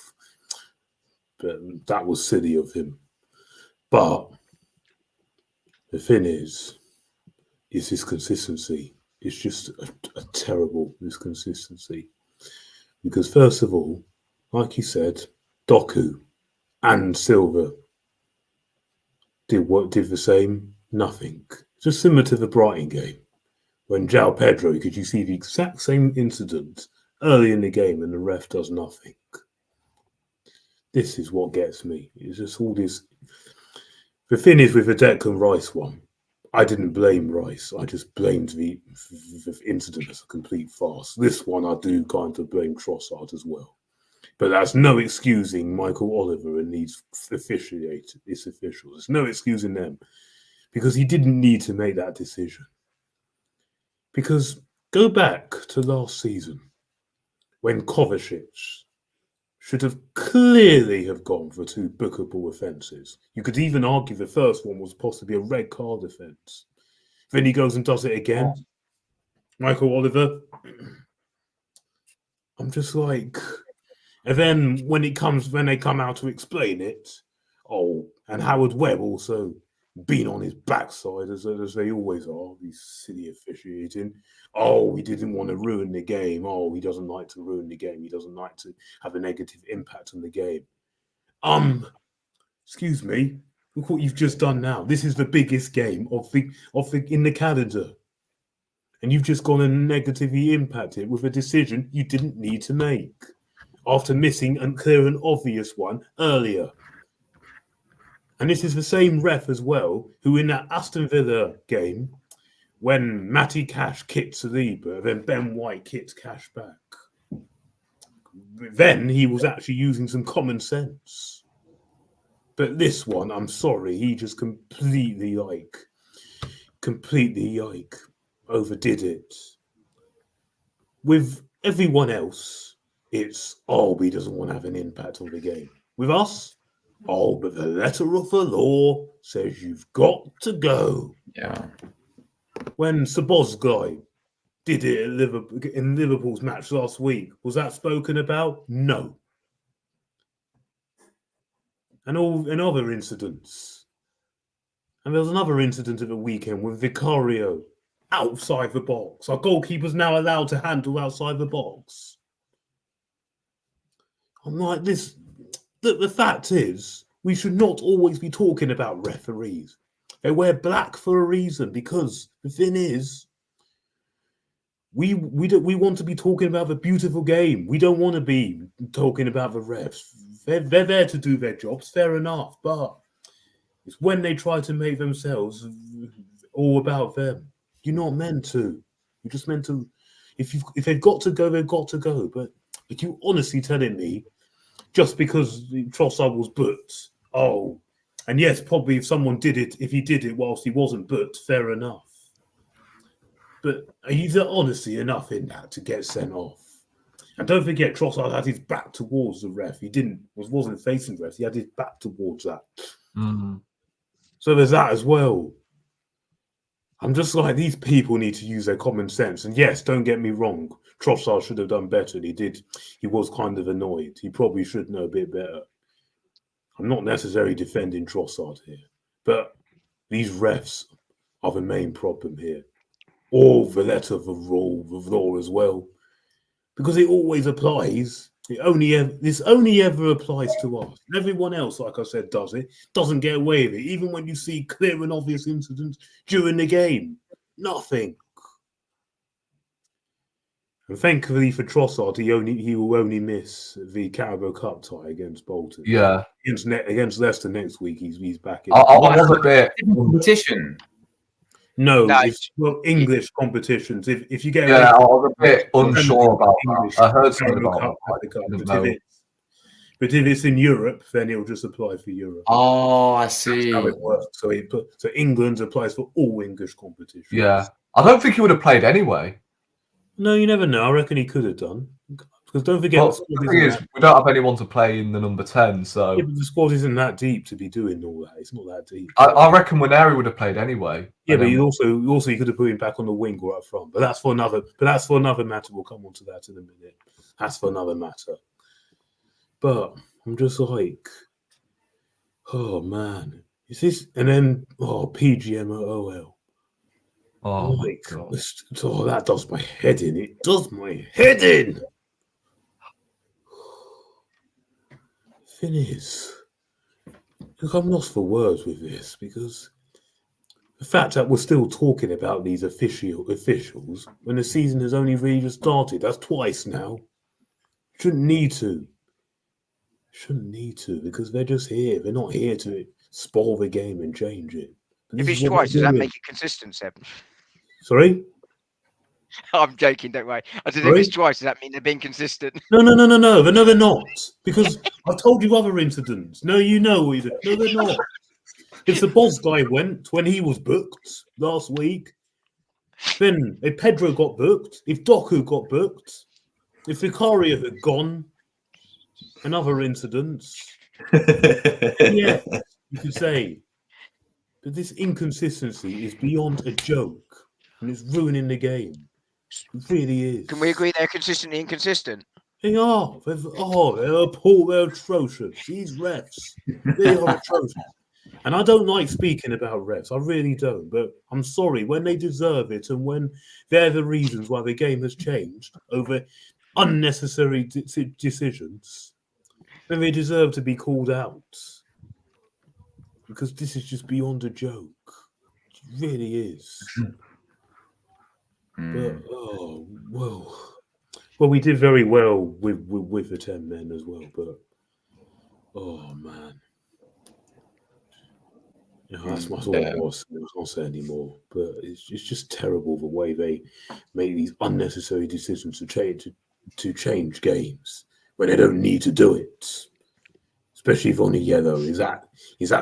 but that was silly of him. But the thing is his consistency. It's just a terrible inconsistency. Because first of all, like you said, Doku and Silva did the same? Nothing. Just similar to the Brighton game. When João Pedro, could you see the exact same incident early in the game and the ref does nothing? This is what gets me. It's just all this. The thing is with the Declan Rice one, I didn't blame Rice. I just blamed the incident as a complete farce. This one, I do kind of blame Trossard as well. But that's no excusing Mikel Oliver and these officials. There's no excusing them, because he didn't need to make that decision. Because go back to last season when Kovacic should have clearly have gone for 2 bookable offences. You could even argue the first one was possibly a red card offence. Then he goes and does it again. Mikel Oliver. I'm just like... And then when they come out to explain it, and Howard Webb also been on his backside as they always are, these silly officiating. He didn't want to ruin the game. He doesn't like to ruin the game. He doesn't like to have a negative impact on the game. Excuse me. Look what you've just done now. This is the biggest game in the calendar. And you've just gone and negatively impacted with a decision you didn't need to make after missing a clear and obvious one earlier. And this is the same ref as well, who in that Aston Villa game, when Matty Cash kicked Saliba, then Ben White kicked Cash back. Then he was actually using some common sense. But this one, I'm sorry, he just completely overdid it. With everyone else, it's, he doesn't want to have an impact on the game. With us, but the letter of the law says you've got to go. Yeah. When Szoboszlai did it in Liverpool's match last week, was that spoken about? No. And other incidents. And there was another incident at the weekend with Vicario outside the box. Our goalkeeper's now allowed to handle outside the box. I'm like, this. The fact is, we should not always be talking about referees. They wear black for a reason, because the thing is, we want to be talking about the beautiful game. We don't want to be talking about the refs. They're there to do their jobs, fair enough, but it's when they try to make themselves all about them. You're not meant to. You're just meant to. If they've got to go, they've got to go. But you honestly telling me, just because Trossard was booked, and yes, probably if he did it whilst he wasn't booked, fair enough. But are you there honestly enough in that to get sent off? And don't forget, Trossard had his back towards the ref. He wasn't facing the ref. He had his back towards that. Mm-hmm. So there's that as well. I'm just like, these people need to use their common sense. And yes, don't get me wrong, Trossard should have done better. He did. He was kind of annoyed. He probably should know a bit better. I'm not necessarily defending Trossard here, but these refs are the main problem here. Or the letter of the law as well, because it always applies. This only ever applies to us. Everyone else, like I said, doesn't get away with it. Even when you see clear and obvious incidents during the game, nothing. And thankfully for Trossard, he will only miss the Carabao Cup tie against Bolton. Yeah, against Leicester next week. He's back in. I was a bit competition. No, it's English competitions. If you get, I was a bit unsure about English, that. I heard something about that. But if it's in Europe, then it'll just apply for Europe. Oh, I see. That's how it works. So England applies for all English competitions. Yeah, I don't think he would have played anyway. No, you never know. I reckon he could have done. Because don't forget, the thing is, we don't have anyone to play in the number 10, so... Yeah, but the squad isn't that deep to be doing all that. It's not that deep. I reckon Winery would have played anyway. Yeah, but you could have put him back on the wing or up front. But that's for another matter. We'll come on to that in a minute. That's for another matter. But I'm just like, oh man, is this? And then PGMOL. Oh my God. That does my head in. It does my head in. Thing is, look, I'm lost for words with this, because the fact that we're still talking about these officials when the season has only really just started, that's twice now. Shouldn't need to, because they're just here. They're not here to spoil the game and change it. If it's twice, does that make it consistent, Seb? Sorry? I'm joking, don't worry. I said, if it's twice, does that mean they're being consistent? No. No, they're not. Because I've told you other incidents. No, you know either. No, they're not. If the boss guy went when he was booked last week, then if Pedro got booked, if Doku got booked, if Vicario had gone, and other incidents, yeah, you could say. But this inconsistency is beyond a joke, and it's ruining the game. It really is. Can we agree they're consistently inconsistent? They are. They're atrocious. These refs, they are atrocious. And I don't like speaking about refs. I really don't. But I'm sorry, when they deserve it and when they're the reasons why the game has changed over unnecessary decisions, then they deserve to be called out. Because this is just beyond a joke. It really is. But, well, we did very well with the 10 men as well. But, oh, man. That's all I was. I can't say anymore. But it's just terrible the way they make these unnecessary decisions to change games when they don't need to do it. Especially if on a yellow. Is that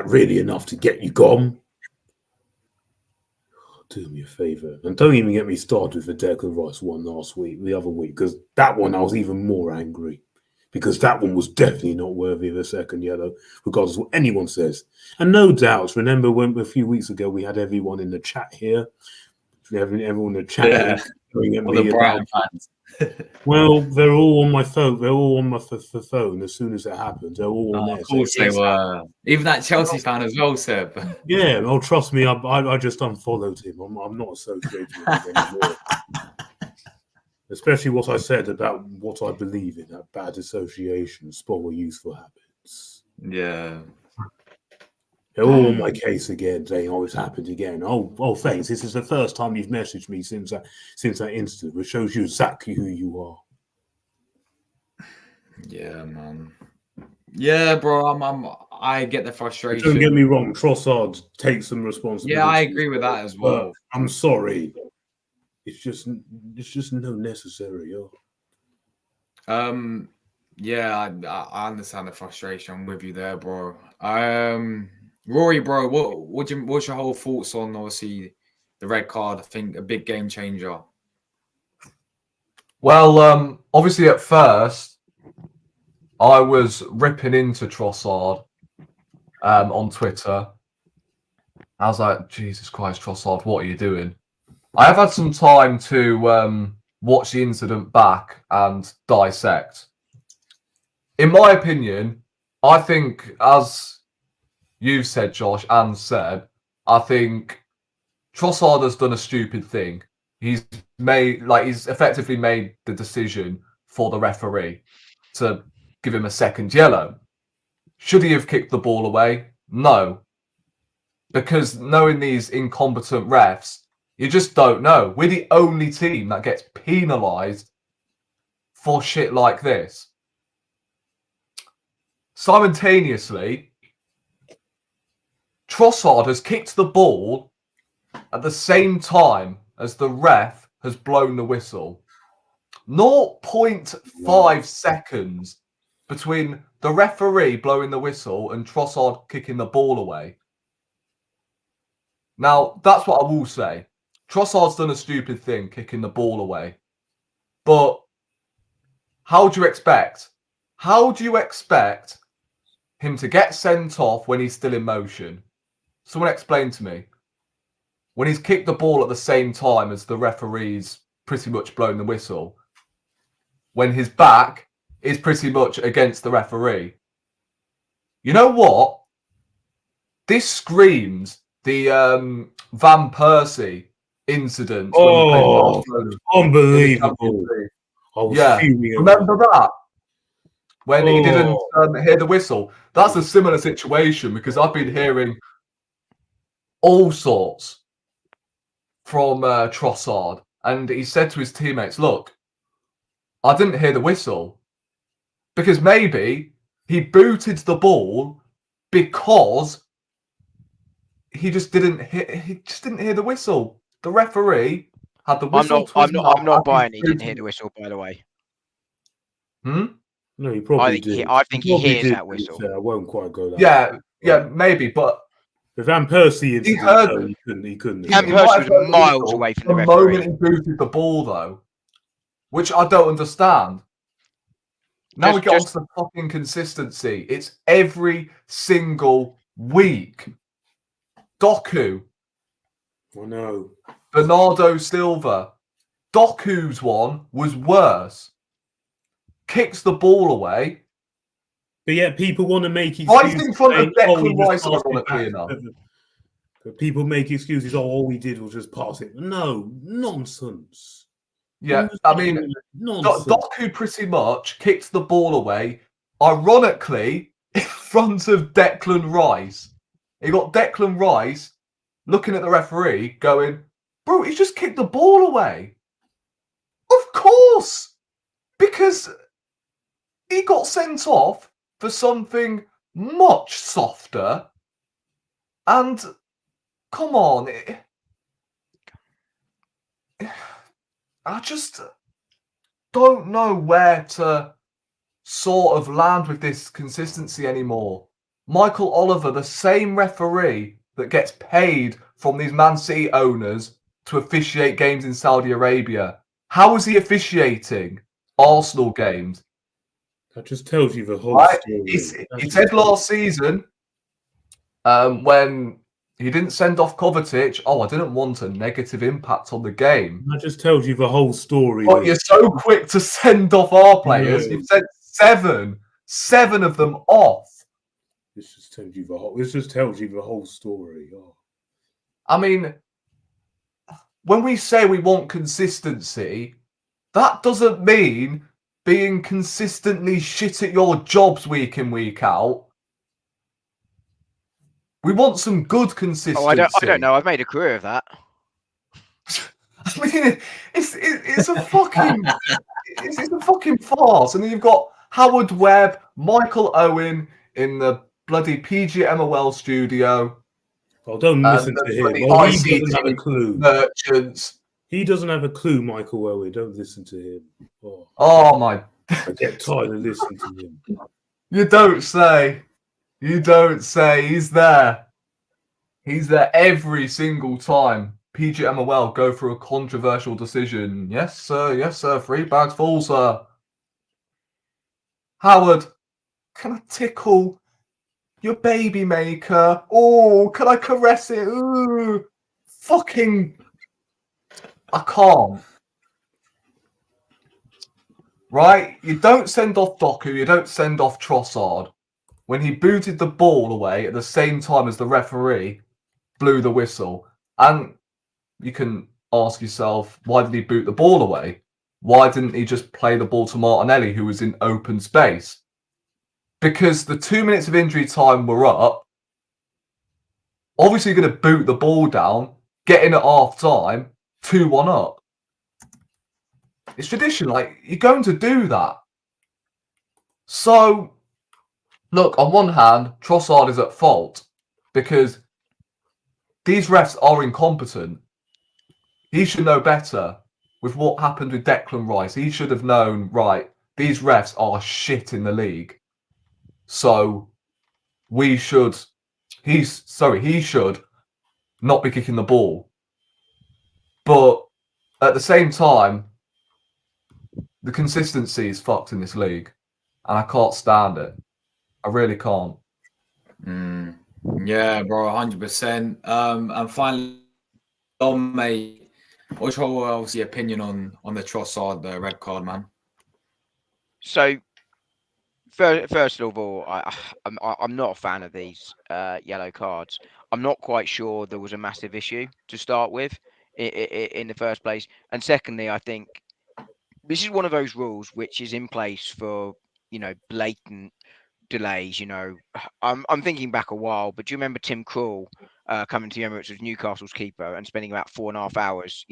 really enough to get you gone? Do me a favour. And don't even get me started with the Declan Rice one the other week, because that one I was even more angry. Because that one was definitely not worthy of a second yellow, regardless of what anyone says. And no doubts, remember when a few weeks ago we had everyone in the chat here? Everyone in the chat going at me about fans. Well, they're all on my phone. They're all on my phone as soon as it happens. They're all on there. Of course they were. Even that Chelsea fan as well, Seb. Yeah, well, trust me, I just unfollowed him. I'm not associated with him anymore. Especially what I said about what I believe in, that bad association, spoil useful habits. Yeah. They're all on my case again, saying, "Oh, it's happened again." Oh, thanks. This is the first time you've messaged me since that incident, which shows you exactly who you are. Yeah, man. Yeah, bro. I get the frustration. Don't get me wrong. Trossard takes some responsibility. Yeah, I agree with that as well. I'm sorry. It's just no necessary. Yeah, I understand the frustration. I'm with you there, bro. Rory, bro, what's your whole thoughts on obviously the red card? I think a big game changer. Well, obviously at first I was ripping into Trossard on Twitter. I was like, Jesus Christ, Trossard, what are you doing? I have had some time to watch the incident back and dissect. In my opinion, I think, as you've said, Josh, and Seb, I think Trossard has done a stupid thing. He's effectively made the decision for the referee to give him a second yellow. Should he have kicked the ball away? No. Because knowing these incompetent refs, you just don't know. We're the only team that gets penalised for shit like this. Simultaneously, Trossard has kicked the ball at the same time as the ref has blown the whistle. 0.5 seconds between the referee blowing the whistle and Trossard kicking the ball away. Now, that's what I will say. Trossard's done a stupid thing, kicking the ball away. But how do you expect him to get sent off when he's still in motion? Someone explain to me. When he's kicked the ball at the same time as the referee's pretty much blown the whistle, when his back is pretty much against the referee. You know what? This screams the Van Persie incident. Oh, unbelievable. Yeah, remember that? When he didn't hear the whistle. That's a similar situation because I've been hearing all sorts from Trossard. And he said to his teammates, look, I didn't hear the whistle. Because maybe he booted the ball because he just didn't hear the whistle. The referee had the whistle. I'm not buying he didn't hear the whistle, by the way. No, he probably did. I think he hears that whistle. I won't quite go that. Yeah, maybe, but the Van Persie incident, he couldn't. Van Persie was miles away from the referee. The moment he booted the ball, though, which I don't understand. Now we get onto the fucking consistency. It's every single week. Doku. I know. Bernardo Silva. Doku's one was worse. kicks the ball away. But yet people want to make excuses. Right in front of saying, Declan he just Rice, passed it ironically back. enough. But people make excuses. Oh, all we did was just pass it. No, nonsense. Yeah, I mean, nonsense. Doku pretty much kicked the ball away, ironically, in front of Declan Rice. He got Declan Rice looking at the referee going, bro, he's just kicked the ball away. Of course, because he got sent off for something much softer. And come on, I just don't know where to sort of land with this consistency anymore. Michael Oliver, the same referee that gets paid from these Man City owners to officiate games in Saudi Arabia. How is he officiating Arsenal games? That just tells you the whole Right? story. He said last season, when he didn't send off Kovacic, I didn't want a negative impact on the game. That just tells you the whole story. But you're so quick to send off our players. You've sent seven of them off. This just tells you the whole story. Oh. I mean, when we say we want consistency, that doesn't mean being consistently shit at your jobs week in, week out. We want some good consistency. Oh, I don't know. I've made a career of that. I mean, it's a fucking it's a fucking farce. And then you've got Howard Webb, Michael Owen in the bloody PGMOL studio. Oh, don't listen to him. Oh, he doesn't have a clue. Merchants. He doesn't have a clue, Michael Owen. Don't listen to him. Oh my! I get tired of listening to him. You don't say. You don't say. He's there. He's there every single time. PGMOL go through a controversial decision. Yes, sir. Yes, sir. 3 bags full, sir. Howard, can I tickle your baby maker? Oh, can I caress it? Ooh, fucking, I can't. Right? You don't send off Doku. You don't send off Trossard. When he booted the ball away at the same time as the referee blew the whistle. And you can ask yourself, why did he boot the ball away? Why didn't he just play the ball to Martinelli, who was in open space? Because the 2 minutes of injury time were up. Obviously, you're going to boot the ball down, get in at half time, 2-1 up. It's tradition. Like, you're going to do that. So, look, on one hand, Trossard is at fault because these refs are incompetent. He should know better with what happened with Declan Rice. He should have known, right, these refs are shit in the league. So he should not be kicking the ball. But at the same time, the consistency is fucked in this league. And I can't stand it. I really can't. Yeah, bro, 100%. And finally, mate, what's your obviously opinion on the Trossard, the red card, man? So, first of all, I'm not a fan of these yellow cards. I'm not quite sure there was a massive issue to start with in the first place. And secondly, I think this is one of those rules which is in place for, blatant delays. I'm thinking back a while, but do you remember Tim Krul coming to the Emirates as Newcastle's keeper and spending about 4.5 hours,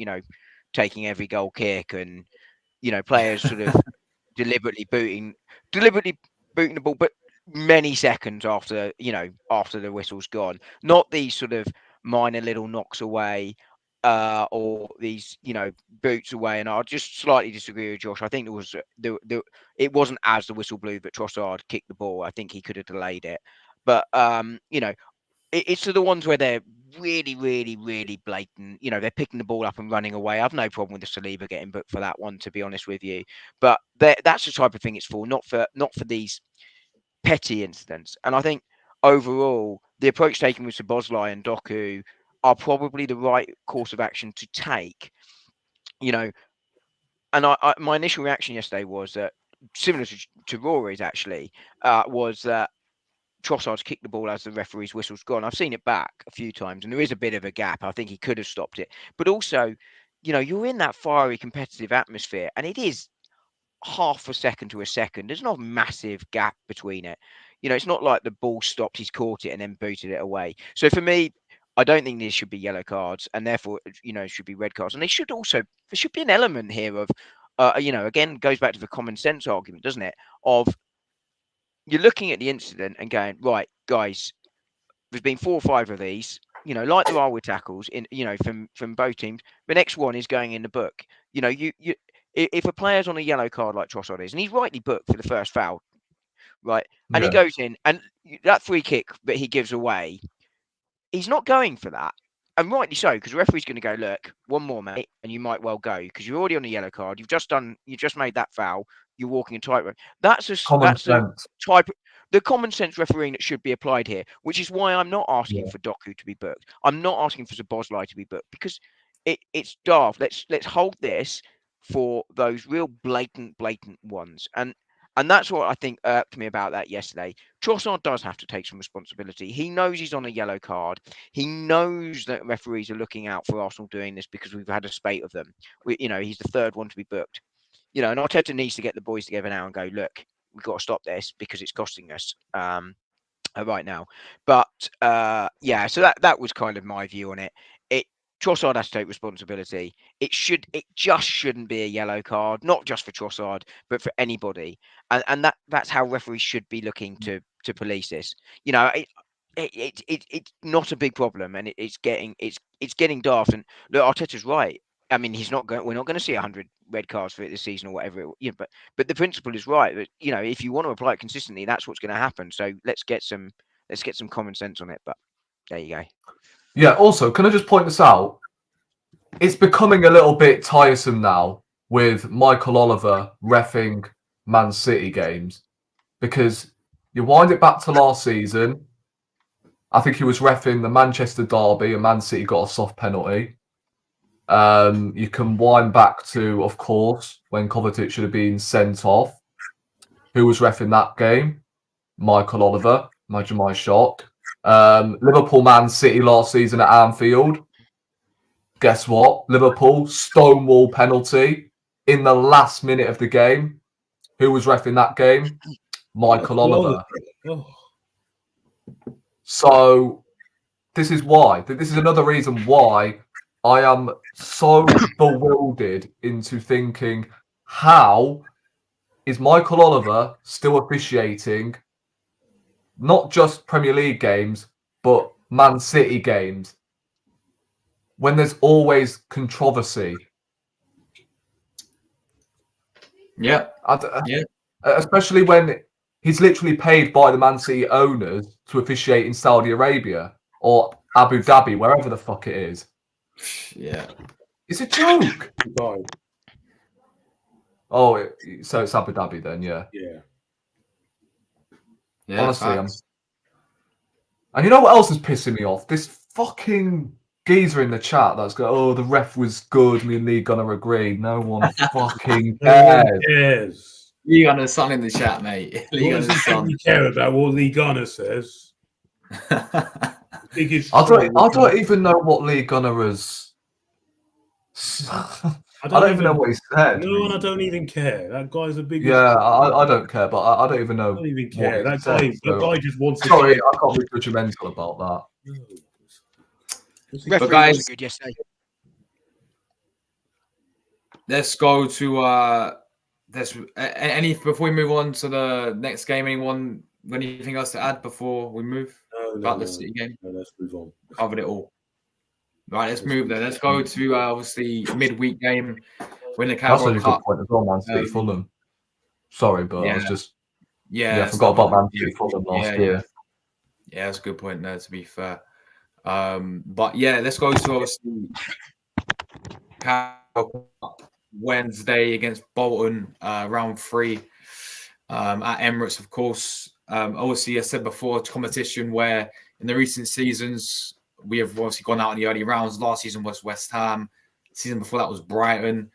taking every goal kick and, players sort of deliberately booting the ball, but many seconds after the whistle's gone. Not these sort of minor little knocks away or these boots away. And I just slightly disagree with Josh. I think it wasn't as the whistle blew that Trossard kicked the ball. I think he could have delayed it, but it's the ones where they're really, really, really blatant. They're picking the ball up and running away. I've no problem with the Saliba getting booked for that one, to be honest with you. But that's the type of thing it's for, not for these petty incidents. And I think overall, the approach taken with Szoboszlai and Doku are probably the right course of action to take. And my initial reaction yesterday was that similar to Rory's actually, was that Trossard's kicked the ball as the referee's whistle's gone. I've seen it back a few times, and there is a bit of a gap. I think he could have stopped it. But also, you're in that fiery competitive atmosphere, and it is half a second to a second. There's not a massive gap between it. It's not like the ball stopped, he's caught it, and then booted it away. So for me, I don't think these should be yellow cards, and therefore, it should be red cards. And there should be an element here of, again, goes back to the common sense argument, doesn't it? Of you're looking at the incident and going, right, guys, there's been 4 or 5 of these, like there are with tackles from both teams. The next one is going in the book. If a player's on a yellow card like Trossard is, and he's rightly booked for the first foul, right, and he goes in, and that free kick that he gives away, he's not going for that. And rightly so, because the referee's going to go, look, one more, mate, and you might well go, because you're already on a yellow card. You've just made that foul. You're walking a tightrope. That's the common sense refereeing that should be applied here, which is why I'm not asking for Doku to be booked. I'm not asking for Szoboszlai to be booked, because it's daft. Let's hold this for those real blatant ones. And that's what I think irked me about that yesterday. Trossard does have to take some responsibility. He knows he's on a yellow card. He knows that referees are looking out for Arsenal doing this because we've had a spate of them. He's the 3rd one to be booked. And Arteta needs to get the boys together now and go, look, we've got to stop this because it's costing us right now. But so that was kind of my view on it. Trossard has to take responsibility. It just shouldn't be a yellow card, not just for Trossard, but for anybody. And that's how referees should be looking to police this. It's not a big problem, and it's getting daft. And look, Arteta's right. I mean, we're not going to see 100 red cards for it this season or whatever. But the principle is right. That if you want to apply it consistently, that's what's going to happen. So let's get some common sense on it. But there you go. Yeah, also, can I just point this out? It's becoming a little bit tiresome now with Michael Oliver reffing Man City games, because you wind it back to last season. I think he was reffing the Manchester derby and Man City got a soft penalty. You can wind back to, of course, when Kovacic should have been sent off. Who was reffing that game? Michael Oliver. Imagine my shock. Liverpool Man City last season at Anfield. Guess what? Liverpool stonewall penalty in the last minute of the game. Who was reffing that game? Michael Oliver. So this is why. This is another reason why I am so bewildered into thinking, how is Michael Oliver still officiating not just Premier League games, but Man City games, when there's always controversy? Yeah. Especially when he's literally paid by the Man City owners to officiate in Saudi Arabia or Abu Dhabi, wherever the fuck it is. Yeah. It's a joke. Dubai. Oh, so it's Abu Dhabi then, yeah. Yeah. Honestly, and you know what else is pissing me off? This fucking geezer in the chat that's going, oh, the ref was good, me and Lee Gunner agree. No one fucking cares. Lee Gunner's son in the chat, mate. Lee What does Gunner's he think son. we care about what Lee Gunner says? I don't even know what Lee Gunner has. I don't even know what he said. No, and I don't even care. That guy's a big. Yeah, I don't care, but I don't even know. I don't even care. That said, guy just wants to. Sorry, I can't be judgmental about that. No. Referee guys, wasn't good yesterday. Let's go to before we move on to the next game. Anything else to add before we move about the City game? No, let's move on. Covered it all. Right, let's move then. Let's go to obviously midweek game when the That's a Carabao good Cup. point as well, Man City Fulham. Sorry, but I was just I it's forgot not about Man City Fulham last year. Yeah, that's a good point there, to be fair. But yeah, let's go to obviously Carabao Cup Wednesday against Bolton, round 3 at Emirates, of course. Obviously, I said before, it's competition where in the recent seasons we have obviously gone out in the early rounds. Last season was West Ham. The season before that was Brighton.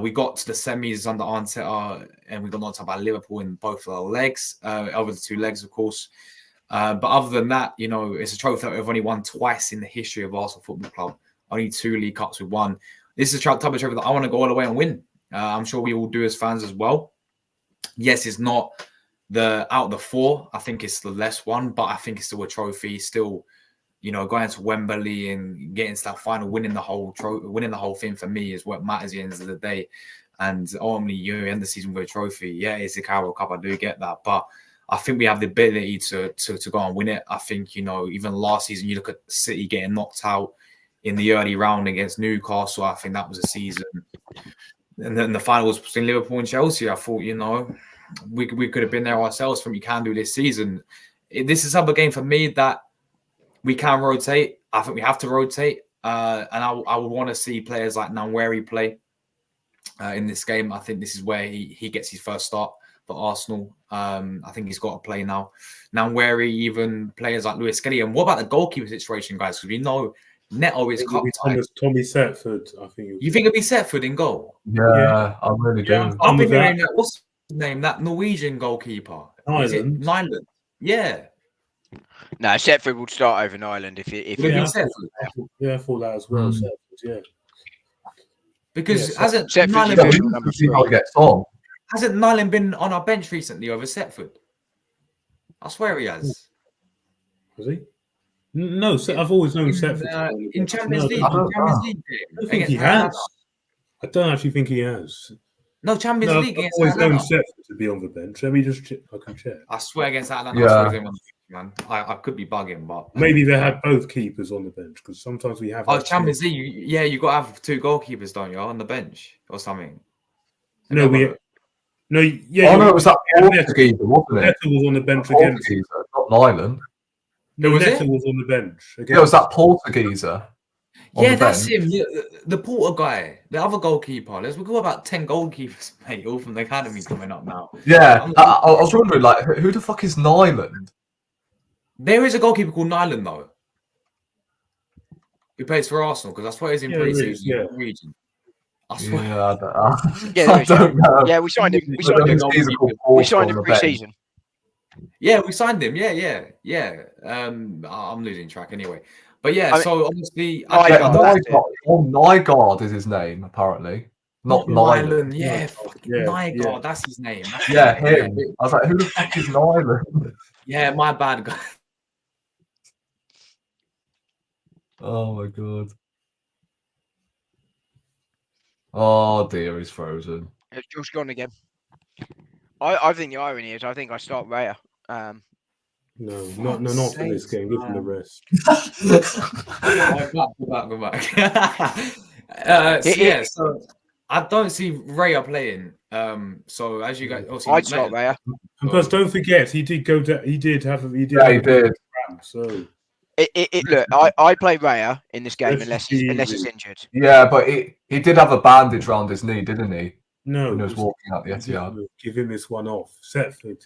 We got to the semis under Arteta, and we got knocked out by Liverpool in both of our legs, over the 2 legs, of course. But other than that, you know, it's a trophy that we've only won twice in the history of Arsenal Football Club. Only 2 League Cups we've won. This is a type of trophy that I want to go all the way and win. I'm sure we all do as fans as well. Yes, it's not out of the 4. I think it's the less one, but I think it's still a trophy. Still, you know, going to Wembley and getting to that final, winning the whole thing for me is what matters at the end of the day. And ultimately, you end the season with a trophy. Yeah, it's the Carabao Cup. I do get that, but I think we have the ability to go and win it. I think, you know, even last season, you look at City getting knocked out in the early round against Newcastle. I think that was a season. And then the final was between Liverpool and Chelsea. I thought, you know, we could have been there ourselves from we can do this season. This is another game for me that we can rotate. I think we have to rotate. And I would want to see players like Nwaneri play in this game. I think this is where he gets his first start for Arsenal. I think he's got to play now. Nwaneri, even players like Lewis Kelly. And what about the goalkeeper situation, guys? Because we know Neto is cup tied. Tommy Setford, I think. You think it'll be Setford in goal? Yeah, I really do. I've been hearing that. What's his name? That Norwegian goalkeeper. Is it Nyland? Yeah. No, Setford would start over Nyland if I thought that as well. Setford, yeah. Because Yeah, hasn't Setford's Nyland usually been, number See how 3. he gets on. hasn't Nyland been on our bench recently over Setford? I swear he has. Was he? No, I've always known Setford. In Champions League. I don't Champions know. League I game. don't think he has. I don't actually think he has. No, Champions No, League I've against always known Atlanta. Setford to be on the bench. Let me just check. I can check. I swear against Atlanta. Yeah. I swear he's on the bench, man. I could be bugging, but Maybe they had both keepers on the bench because sometimes we have. oh, had Champions League. Yeah, you got to have 2 goalkeepers, don't you, on the bench or something? No, Let me we. have a look. No, yeah. Oh no, it was that Yeah, Portuguese, wasn't it? Neto was on the bench against. Portuguese, not Nyland. No, Who was Neto it? was on the bench. Yeah, it was that Portugueser. On Yeah, the that's bench. him. The Porter guy, the other goalkeeper. We've got about 10 goalkeepers, mate, all from the academy coming up now. Yeah, I was wondering, like, who the fuck is Nyland? There is a goalkeeper called Nyland, though, who plays for Arsenal, because I swear he's in Yeah, there is, pre-season yeah. region. I swear. Yeah, I don't, Yeah, I there is, don't know. Yeah, we signed him. We But signed there him. is a geezer called We Porter signed him on the bench. pre-season. Yeah, we signed him. Yeah. I'm losing track anyway. But yeah, I mean, so obviously, Nygaard is his name, apparently. Not Nyland. Nyland. Yeah, Yeah, fucking yeah. Nygaard. That's his name. That's Yeah, his name. him. I was like, who the fuck is Nyland? Yeah, my bad, guy. Oh my god. Oh dear, he's frozen. It's just gone again. I think the irony is, I think I start Raya. No, not for this game. Give him the rest. Go back. So I don't see Raya playing. So as you guys, obviously, I'd start Raya. And plus, don't forget, he did go. He did. Yeah, he did. So Look, I play Raya in this game unless he's injured. Yeah, but he did have a bandage round his knee, didn't he? no, When he was walking out the Etihad. give him this one off. Setford,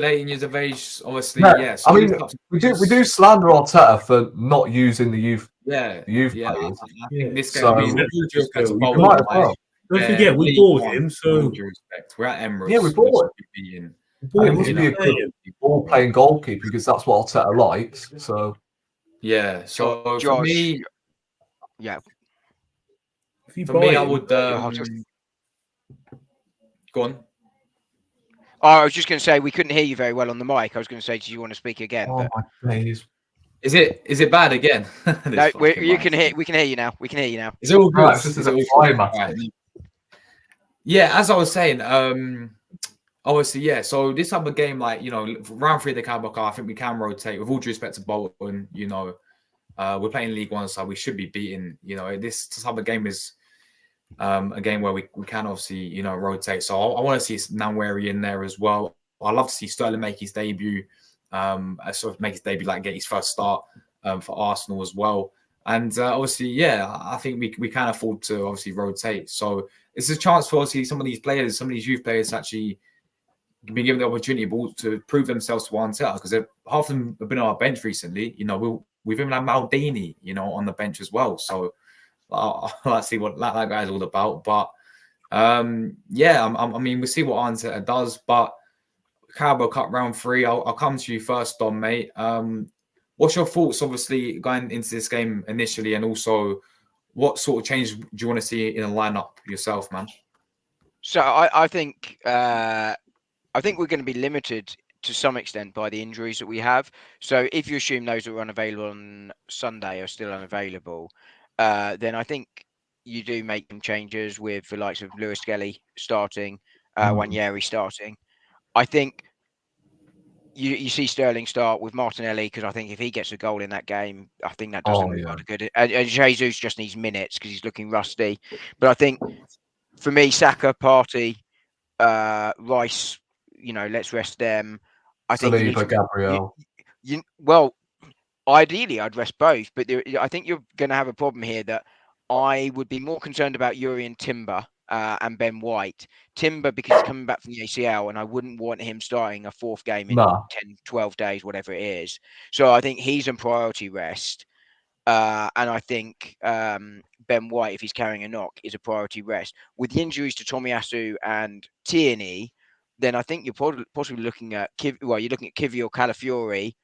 18 years of age, obviously. No, Yeah, so I mean, we do slander Arteta for not using the youth players. I think this game. So- we just got to We bowl might him, as well. Don't forget, we bought him. So with due respect, we're at Emirates. Yeah, we bought him. we And bought he him. must be a good ball-playing goalkeeper because that's what Arteta likes. So Yeah, so for Josh, me, yeah. If you for buy me, I him, would I'll just- go on. Oh, I was just going to say we couldn't hear you very well on the mic. I was going to say, do you want to speak again? oh But my days. Is it bad again? no, we can hear you now. We can hear you now. Is it all good? Right, this is a fly match. Right. Yeah, as I was saying, obviously, yeah. So this type of game, like, you know, round 3 of the Carabao Cup, I think we can rotate. With all due respect to Bolton, you know, we're playing League One, so we should be beating. You know, this type of game is a game where we can obviously, you know, rotate. So I want to see Nwaneri in there as well. I love to see Sterling make his debut. Sort of make his debut, like get his first start for Arsenal as well. And obviously, yeah, I think we can afford to obviously rotate. So it's a chance for obviously some of these players, some of these youth players, to actually be given the opportunity to prove themselves to Arteta, because half of them have been on our bench recently. You know, we've even had Maldini, you know, on the bench as well. So I'll like to see what that guy's all about. But I mean, we'll see what Arteta does. But Carabao Cup round 3, I'll come to you first, Dom, mate. What's your thoughts, obviously, going into this game initially, and also what sort of change do you want to see in the lineup yourself, man? So I think we're going to be limited to some extent by the injuries that we have. So if you assume those that were unavailable on Sunday are still unavailable, then I think you do make some changes with the likes of Lewis Skelly starting, Wanyeri starting. I think you see Sterling start with Martinelli, because I think if he gets a goal in that game, I think that does him a lot of good. And Jesus just needs minutes because he's looking rusty. But I think for me, Saka, Partey, Rice, let's rest them. I think you need to Gabriel. Well, ideally, I'd rest both, but I think you're going to have a problem here that I would be more concerned about Yuri and Timber and Ben White. Timber, because he's coming back from the ACL, and I wouldn't want him starting a fourth game in 10, 12 days, whatever it is. So I think he's in priority rest. And I think Ben White, if he's carrying a knock, is a priority rest. With the injuries to Tomiyasu and Tierney, then I think you're possibly looking at you're looking at Kivior, Calafiori.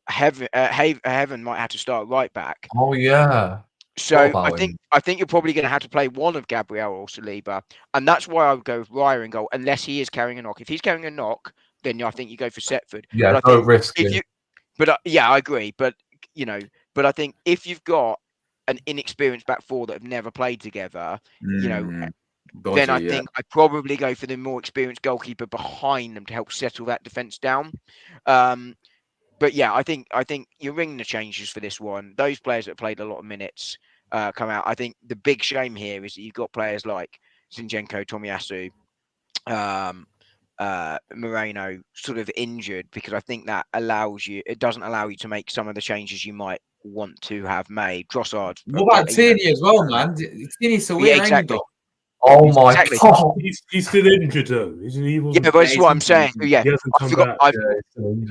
Heaven might have to start right back. Oh yeah. So I think you're probably going to have to play one of Gabriel or Saliba, and that's why I would go with Raya in goal, unless he is carrying a knock. If he's carrying a knock, then I think you go for Setford. Yeah, but don't risk it. I agree. But I think if you've got an inexperienced back four that have never played together, then I think I'd probably go for the more experienced goalkeeper behind them to help settle that defense down. But yeah, I think you're ringing the changes for this one. Those players that played a lot of minutes come out. I think the big shame here is that you've got players like Zinchenko, Tomiyasu, Moreno sort of injured, because I think that doesn't allow you to make some of the changes you might want to have made. Trossard. What about Tierney as well, man? Tierney's so weird. Exactly. Oh my God! He's still injured though, isn't he? But that's what I'm saying. Yeah, I forgot.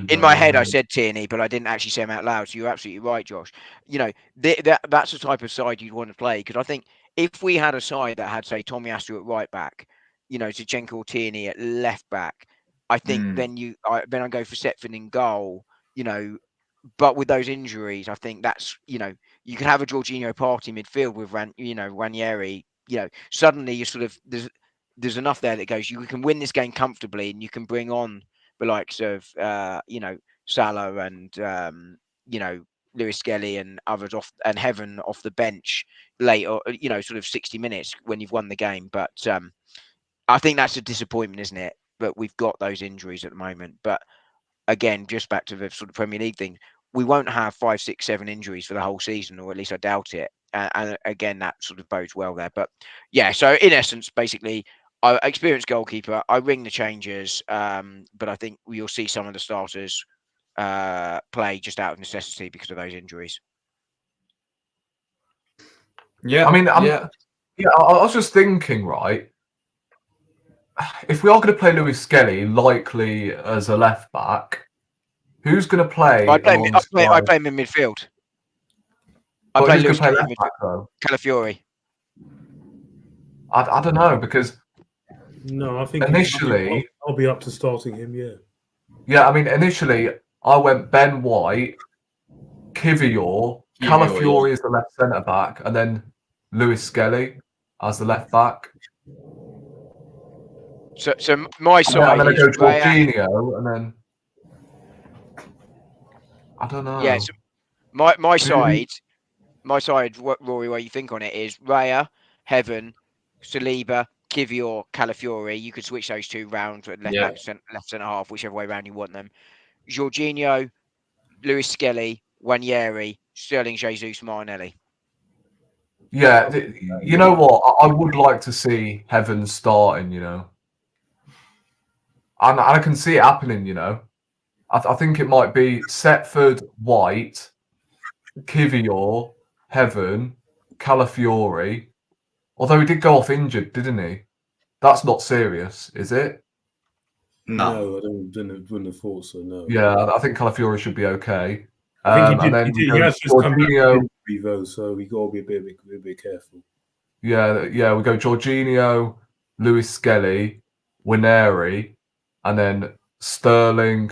In my head, I said Tierney, but I didn't actually say him out loud. So you're absolutely right, Josh. That's the type of side you'd want to play, because I think if we had a side that had, say, Tomiyasu at right back, Zinchenko or Tierney at left back, I think then I go for Setford in goal. But with those injuries, I think that's you can have a Jorginho Partey midfield with Ranieri. Suddenly you're sort of there's enough there that goes, you can win this game comfortably, and you can bring on the likes of Salah and Lewis Skelly and others and Heaven off the bench late, or sort of 60 minutes when you've won the game. But I think that's a disappointment, isn't it? But we've got those injuries at the moment. But again, just back to the sort of Premier League thing, we won't have 5, 6, 7 injuries for the whole season, or at least I doubt it. And again, that sort of bodes well there. But yeah, so in essence, basically, I experienced goalkeeper. I ring the changes, but I think you'll see some of the starters play just out of necessity because of those injuries. Yeah, I mean, I was just thinking, right? If we are going to play Lewis Skelly likely as a left back, who's going to play? I play him in midfield. I play Lewis Skelly in midfield. Calafiori. I don't know, because I think initially I'll be up to starting him. Yeah. Yeah, I mean, initially I went Ben White, Kivior, Calafiori as the left centre back, and then Lewis Skelly as the left back. So my side and then is I go Jorginho, and then I don't know. Yeah, so my side, Rory, where you think on it is Raya, Heaven, Saliba, Kivior, Calafiori. You could switch those two round to left back, left centre half, whichever way around you want them. Jorginho, Lewis Skelly, Wanyeri, Sterling, Jesus, Martinelli. Yeah, you know what? I would like to see Heaven starting, And I can see it happening, I think it might be Setford, White, Kivior, Heaven, Calafiori. Although he did go off injured, didn't he? That's not serious, is it? No, I wouldn't have thought so, no. Yeah, I think Calafiori should be okay. I think And then we he go has just come back Jorginho. from injury, though, so we got to be a bit careful. Yeah, we go Jorginho, Lewis Skelly, Wineri, and then Sterling,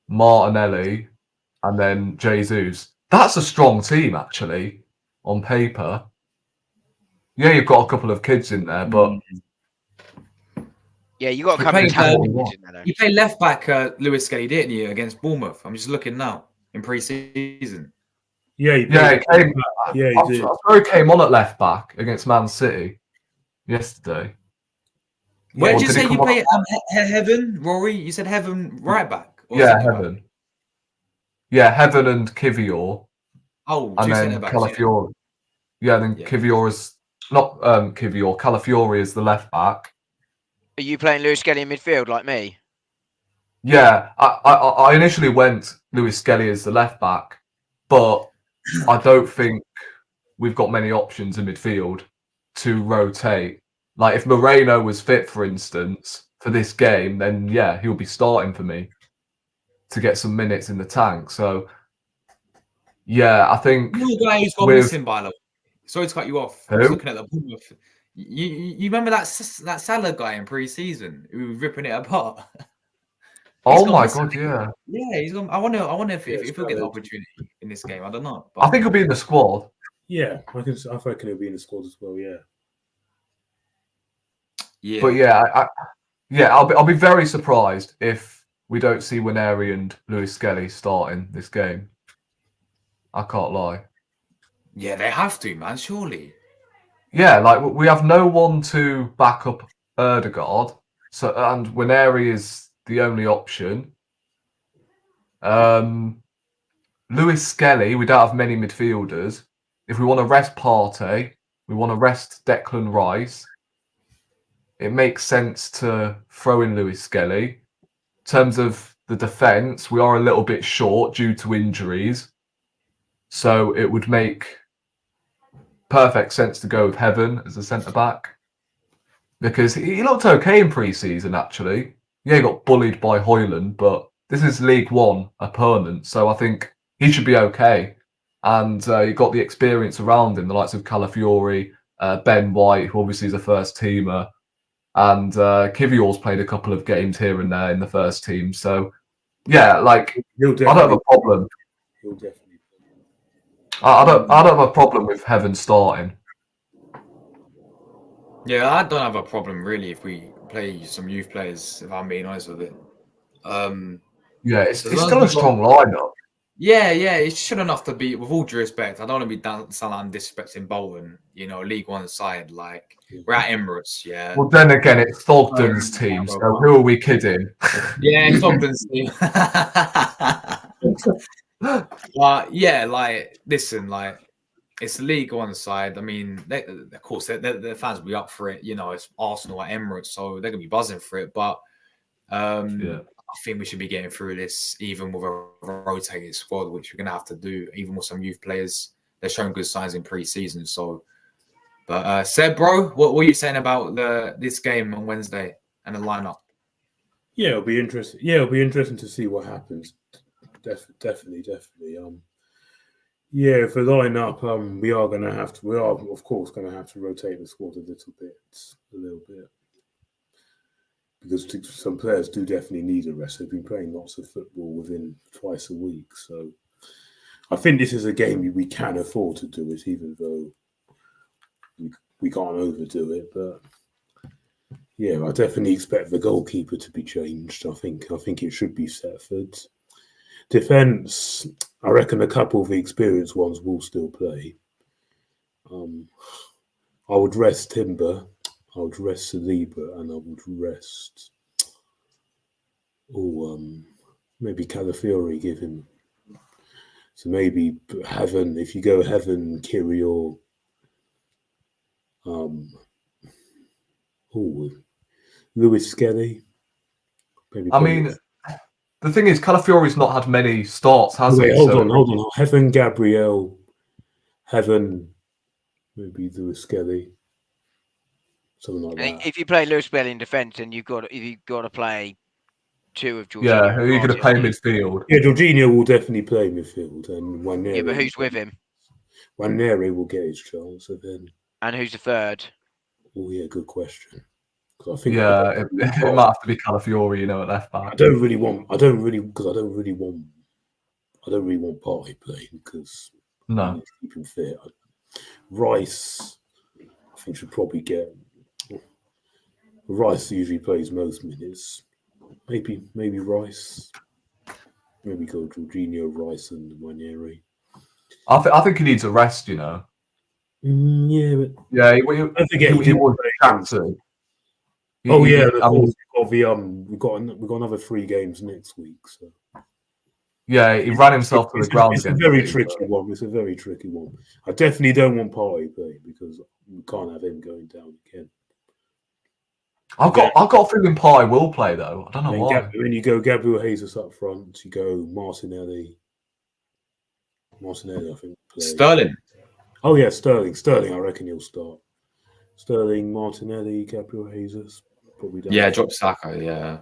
Martinelli, and then Jesus. That's a strong team, actually, on paper. Yeah, you've got a couple of kids in there, but Yeah, you got a We couple of played, talented um, kids in there, though. You played left back, Lewis Skelly, didn't you, against Bournemouth? I'm just looking now in pre-season. Yeah, he yeah, played. he came. Yeah, he I did. swear he came on at left back against Man City yesterday. Where Yeah, did you did he say you come on? play Heaven, Rory? You said Heaven right back or Yeah, centre back? Heaven. Yeah, Heaven and Kivior, Oh, and two centre then backs. Yeah. Calafiori. Yeah, then Yeah. Kivior is not Kivior. Calafiori is the left back. Are you playing Lewis Skelly in midfield like me? Yeah, I initially went Lewis Skelly as the left back, but I don't think we've got many options in midfield to rotate. Like if Moreno was fit, for instance, for this game, then yeah, he'll be starting for me to get some minutes in the tank. So yeah, I think You guy who's gone with missing, by the way. Sorry to cut you off. who? I was looking at the Bournemouth. You remember that Salah guy in pre-season who was ripping it apart? He's Oh gone my missing. god, yeah. Yeah, he's gone. I wonder if Yeah, he'll get the Salah. opportunity in this game. I don't know. I But think he'll be in the squad. Yeah, I reckon he'll be in the squad as well. Yeah. yeah, But yeah, I'll be very surprised if we don't see Wineri and Lewis Skelly starting this game. I can't lie. yeah, they have to, man. Surely. Yeah, like we have no one to back up Erdegaard, so and Wineri is the only option. Lewis Skelly, we don't have many midfielders. If we want to rest Partey, we want to rest Declan Rice. It makes sense to throw in Lewis Skelly. In terms of the defence, we are a little bit short due to injuries. So it would make perfect sense to go with Heaven as a centre-back. Because he looked okay in pre-season, actually. Yeah, he got bullied by Hoyland, but this is League One opponent, so I think he should be okay. And he got the experience around him, the likes of Calafiori, Ben White, who obviously is a first-teamer, and Kivior's played a couple of games here and there in the first team. So, yeah, like, I don't have a problem. He'll definitely. I don't have a problem with Heaven starting. Yeah, I don't have a problem really if we play some youth players. If I'm being honest with it. Yeah, it's as long as still a we've got- strong lineup. Yeah, it's should enough to be. With all due respect, I don't want to be sound like I'm disrespecting Bolton. You know, League One side. Like we're at Emirates. Yeah. Well, then again, it's Thogden's team, so who are we kidding? Yeah, Thogden's team. But yeah, like listen, like it's League One side. I mean, of course, the fans will be up for it. You know, it's Arsenal at Emirates, so they're gonna be buzzing for it. But Yeah. I think we should be getting through this, even with a rotated squad, which we're gonna have to do, even with some youth players. They're showing good signs in pre-season. So, but Seb, bro, what were you saying about this game on Wednesday and the lineup? Yeah, it'll be interesting. Yeah, it'll be interesting to see what happens. Definitely. Yeah, for lineup, we are of course gonna have to rotate the squad a little bit, because some players do definitely need a rest. They've been playing lots of football within twice a week, so I think this is a game we can afford to do it, even though we can't overdo it. But yeah, I definitely expect the goalkeeper to be changed. I think it should be Setford. Defence, I reckon a couple of the experienced ones will still play. I would rest Timber, I would rest Saliba, and I would rest. Maybe Calafiori, give him. So maybe Heaven, if you go Heaven, Kirill. Lewis Skelly. I mean, the thing is, Calafiori's not had many starts, has he? Hold on. Heaven, Gabriel, Heaven, maybe Lewis Skelly, something like that. If you play Lewis Skelly in defence, then you've got to play two of Jorginho. Yeah, who are you going to play Partey. midfield? Yeah, Jorginho will definitely play midfield, and Yeah, but who's with him? Waneri will get his chance, and then. And who's the third? Oh yeah, good question. 'Cause I think Yeah, it might have to be Calafiori, at left back. I don't really want Partey playing because No. we need to keep him fit. Rice, I think should probably get. Rice usually plays most minutes. Maybe Rice. Maybe go Jorginho, Rice, and Waneri. I think he needs a rest, Yeah, but Yeah, don't forget he was captain. Oh yeah, of course. We've got another 3 games next week. So Yeah, he ran himself to the ground. It's a very tricky one. It's a very tricky one. I definitely don't want Partey playing because we can't have him going down again. I've got a feeling Partey will play though. I don't know why. When you go Gabriel Jesus up front, you go Martinelli. I think. Play. Sterling. Oh yeah, Sterling. I reckon he'll start. Sterling, Martinelli, Gabriel Jesus. Probably down. Yeah, drop Saka. Yeah.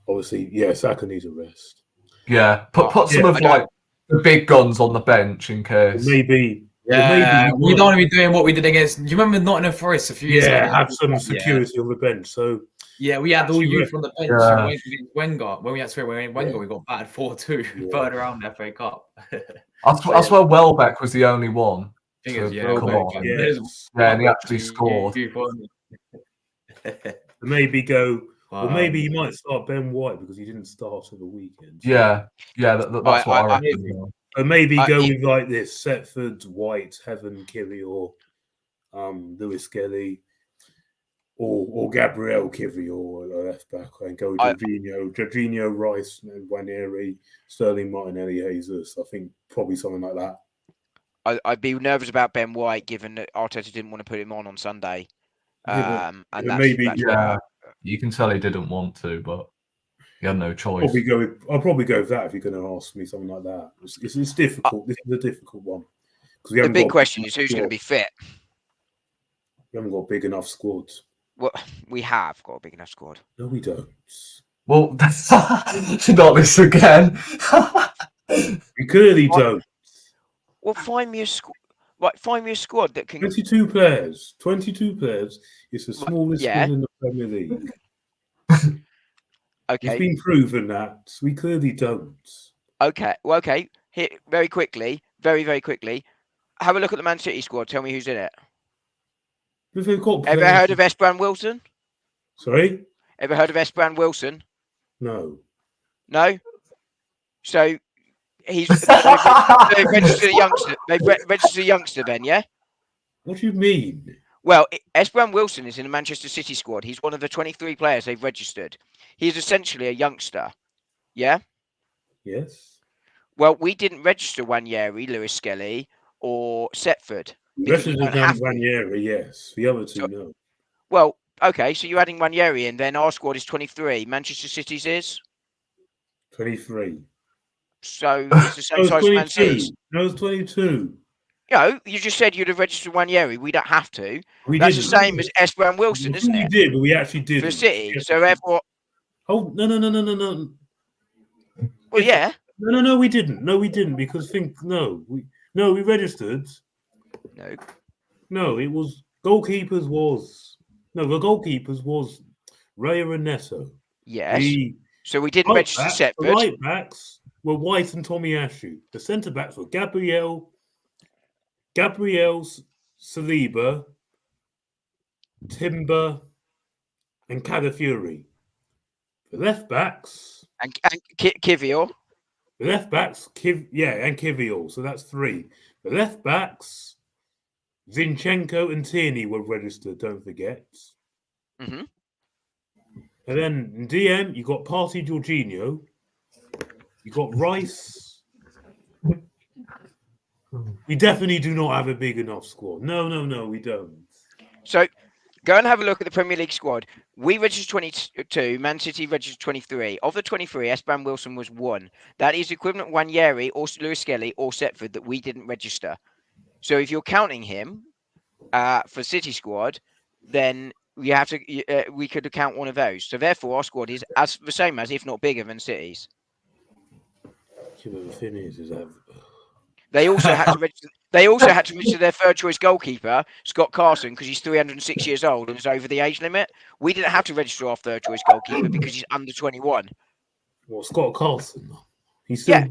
Obviously, yeah, Saka needs a rest. Yeah, put some of like the big guns on the bench in case. Maybe. Yeah, we don't want to be doing what we did against. Do you remember Nottingham Forest a few years ago? Yeah, have some security on the bench. So yeah, we had all youth on the bench. Yeah. Wenger, when we had Wenger, we got battered 4-2, third round FA Cup. I swear Welbeck was the only one. Yeah, and he actually scored. Maybe go. Or maybe you might start Ben White because he didn't start at the weekend. So. Yeah, that's what I reckon. Or maybe go with like this: Setford, White, Heaven, Kivior, Lewis Kelly, or Gabriel Kivior left back, and go Jorginho, Rice, and Waneri, Sterling, Martinelli, Jesus. I think probably something like that. I'd be nervous about Ben White, given that Arteta didn't want to put him on Sunday. And you can tell he didn't want to, but he had no choice. I'll probably go with that if you're going to ask me something like that. It's difficult. This is a difficult one. The big question is who's going to be fit. We haven't got a big enough squad. Well, we have got a big enough squad. No, we don't. Well, that's not this again. We clearly don't. Well, find me a squad. Right, find me a squad that can. 22 players. 22 players. It's the smallest squad in the Premier League. Okay. It's been proven that we clearly don't. Okay. Well, okay. Here, very quickly, very quickly. Have a look at the Man City squad. Tell me who's in it. Ever heard of Esperan Wilson? Sorry? Ever heard of Esperan Wilson? No. No? So they've registered a youngster. They've registered a youngster, Ben, yeah? What do you mean? Well, Esperan Wilson is in the Manchester City squad. He's one of the 23 players they've registered. He's essentially a youngster. Yeah? Yes. Well, we didn't register Waneri, Lewis Skelly, or Setford. Registered Waneri, yes. The other two, no. Well, okay, so you're adding Waneri in, then our squad is 23. Manchester City's is? 23. So it's the same size as Man City's. No, it's 22. No, you just said you'd have registered Waneri. We don't have to. We That's didn't. the same as Esperan Wilson, isn't it? We did, but we actually did. For City. So therefore. Oh, no. Well, yeah. No, we didn't. No, we didn't because we registered. No, it was the goalkeepers was Raya and Neto. Yes. So we didn't register Setford. The right backs were White and Tomiyasu. The centre backs were Gabriel, Saliba, Timber, and Calafiori. The left backs and Kivior. The left backs, and Kivior. So that's 3. The left backs, Zinchenko and Tierney were registered. Don't forget. Mm-hmm. And then in DM, you got Partey, Jorginho. You got Rice. We definitely do not have a big enough squad. No, we don't. So go and have a look at the Premier League squad. We registered 22. Man City registered 23. Of the 23, Esperan Wilson was 1. That is equivalent to Waneri or Lewis Skelly or Setford that we didn't register. So if you're counting him for City squad, then we could account one of those. So therefore, our squad is as the same as, if not bigger than City's. Yeah, but the thing is that They also had to register. They also had to register their third choice goalkeeper, Scott Carson, because he's 306 years old and is over the age limit. We didn't have to register our third choice goalkeeper because he's under 21. well, Scott Carlson, he's still. Yeah,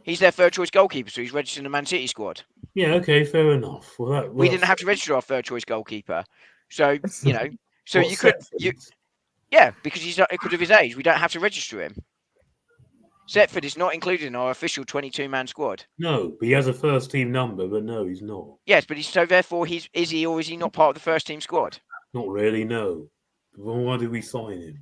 he's their third choice goalkeeper, so he's registered in the Man City squad. Yeah, okay, fair enough. Well, We didn't have to register our third choice goalkeeper, so so what you could, Setford? because he's because of his age, we don't have to register him. Setford is not included in our official 22-man squad. No, but he has a first team number, but no, he's not. Yes, but so therefore is he or is he not part of the first team squad? Not really, no. Well, why did we sign him?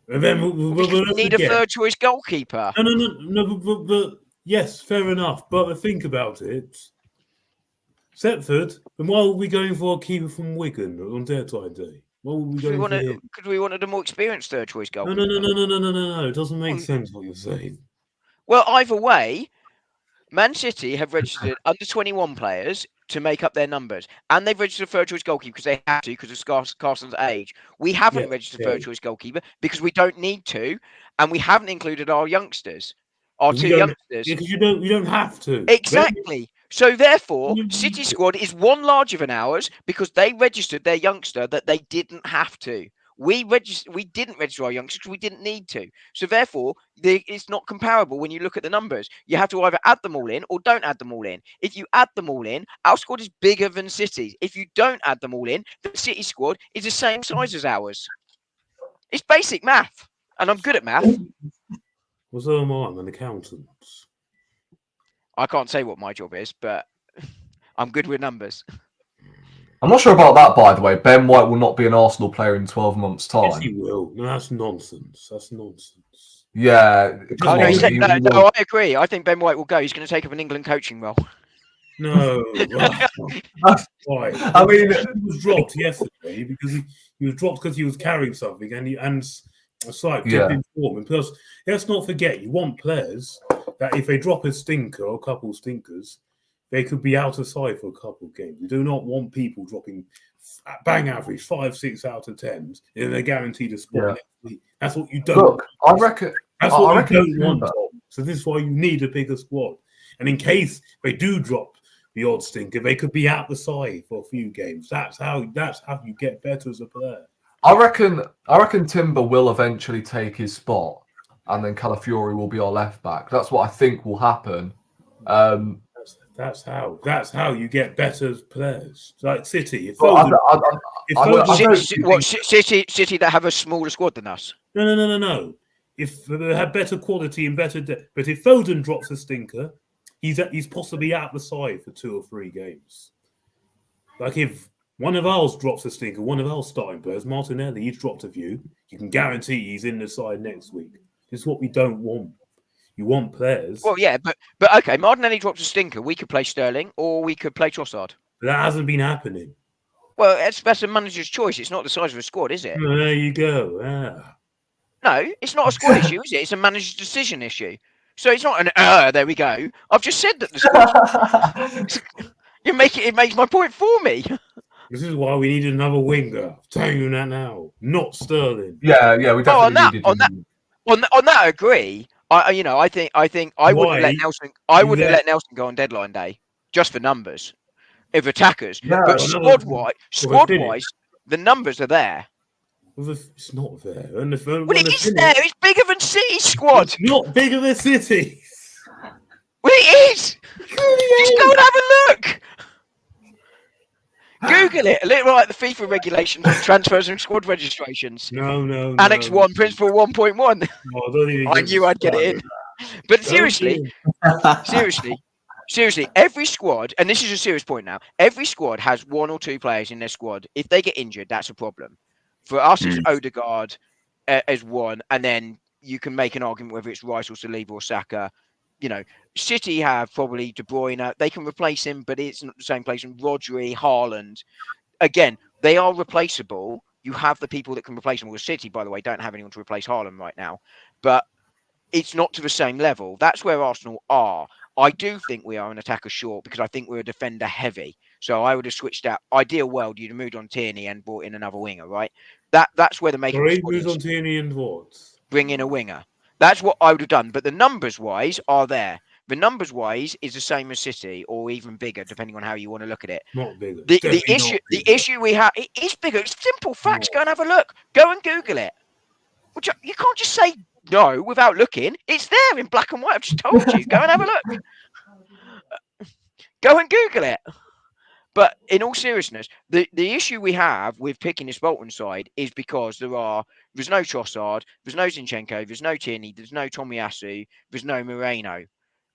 And then We need a third choice goalkeeper. No, but yes, fair enough. But think about it. Setford, and why were we going for a keeper from Wigan on deadline day? Why were we going for him? Because we wanted a more experienced third choice goalkeeper. No. It doesn't make sense what you're saying. Well, either way, Man City have registered under 21 players to make up their numbers, and they've registered a third choice goalkeeper because they have to because of Carson's age. We haven't registered a third choice goalkeeper because we don't need to, and we haven't included our youngsters, our two youngsters. Yeah, because you don't have to. Exactly. So therefore, City squad is one larger than ours because they registered their youngster that they didn't have to. We didn't register our youngsters because we didn't need to. So therefore, it's not comparable when you look at the numbers. You have to either add them all in or don't add them all in. If you add them all in, our squad is bigger than City's. If you don't add them all in, the City squad is the same size as ours. It's basic math, and I'm good at math. Well, so am I. I'm an accountant. I can't say what my job is, but I'm good with numbers. I'm not sure about that, by the way. Ben White will not be an Arsenal player in 12 months' time. Yes, he will. No, that's nonsense. That's nonsense. Yeah. I agree. I think Ben White will go. He's going to take up an England coaching role. No. Why? I mean, he was dropped yesterday because he was dropped because he was carrying something and aside in form. And plus, let's not forget, you want players that if they drop a stinker or a couple stinkers, they could be out of side for a couple of games. You do not want people dropping bang average 5-6 out of 10s and they're guaranteed a spot next week. That's what you don't. Look, I reckon. That's what you don't want. So this is why you need a bigger squad. And in case they do drop the odd stinker, they could be out the side for a few games. That's how you get better as a player. I reckon Timber will eventually take his spot, and then Calafiori will be our left back. That's what I think will happen. That's how you get better players. Like City. City that have a smaller squad than us. No. If they have better quality and better but if Foden drops a stinker, he's possibly out the side for 2 or 3 games. Like if one of ours drops a stinker, one of our starting players, Martinelli, he's dropped a few, you can guarantee he's in the side next week. This is what we don't want. You want players. Well, yeah, but okay, Martinelli drops a stinker. We could play Sterling or we could play Trossard. But that hasn't been happening. Well, that's a manager's choice. It's not the size of a squad, is it? Oh, there you go. Yeah. No, it's not a squad issue, is it? It's a manager's decision issue. So it's not an there we go. I've just said that the squad. It makes my point for me. This is why we need another winger. I'm telling you that now. Not Sterling. Yeah, we definitely needed on that I agree. I think I wouldn't let Nelson. I wouldn't let Nelson go on deadline day just for numbers of attackers. Yeah, but squad wise, the numbers are there. Well, it's not there. It is there. It's bigger than City's squad. It's not bigger than City. Well, it is. Just go and have a look. Google it. A little like the FIFA regulations on transfers and squad registrations. No. Annex 1, Principle 1.1. I knew I'd get it in. But seriously, every squad, and this is a serious point now, every squad has 1 or 2 players in their squad. If they get injured, that's a problem. For us, it's Odegaard as one, and then you can make an argument whether it's Rice or Saliba or Saka. City have probably De Bruyne. They can replace him, but it's not the same place. And Rodri, Haaland, again, they are replaceable. You have the people that can replace them. Well, City, by the way, don't have anyone to replace Haaland right now. But it's not to the same level. That's where Arsenal are. I do think we are an attacker short because I think we're a defender heavy. So I would have switched out. Ideal world, you'd have moved on Tierney and brought in another winger, right? That's where the making of squad Moved is. on Tierney and what? Bring in a winger. That's what I would have done. But the numbers-wise are there. The numbers-wise is the same as City, or even bigger, depending on how you want to look at it. Not bigger. The issue we have, it is bigger. It's simple facts. Go and have a look. Go and Google it. You can't just say no without looking. It's there in black and white. I've just told you. Go and have a look. Go and Google it. But in all seriousness, the issue we have with picking this Bolton side is because there's no Trossard, there's no Zinchenko, there's no Tierney, there's no Tomiyasu, there's no Moreno,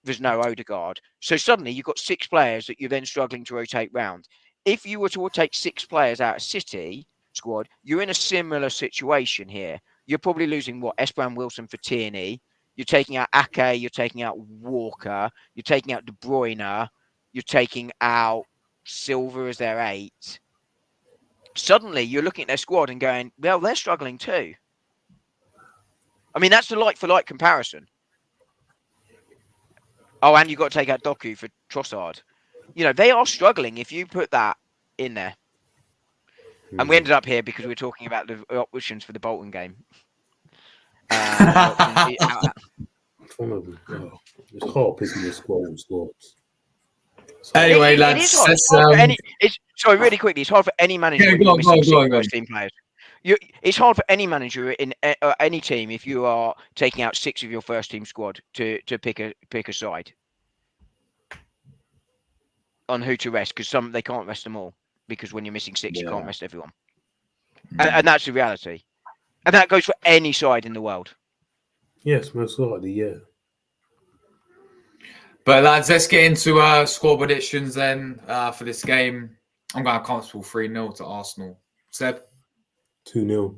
there's no Odegaard. So suddenly you've got 6 players that you're then struggling to rotate round. If you were to take 6 players out of City squad, you're in a similar situation here. You're probably losing Esperan Wilson for Tierney. You're taking out Ake, you're taking out Walker, you're taking out De Bruyne, you're taking out Silva as their 8. Suddenly you're looking at their squad and going, well, they're struggling too. I mean, that's the like-for-like comparison. Oh, and you've got to take out Doku for Trossard. They are struggling if you put that in there. And we ended up here because we were talking about the options for the Bolton game. It's hard picking the squads. Anyway, lads, sorry, really quickly. It's hard for any manager. Yeah, go on. First team players. It's hard for any manager in any team if you are taking out 6 of your first team squad to pick a side on who to rest, because they can't rest them all, because when you're missing 6, you can't rest everyone, and that's the reality, and that goes for any side in the world. Yes, most likely, yeah. But lads, let's get into score predictions then for this game. I'm going comfortable 3-0 to Arsenal. Seb? 2-0.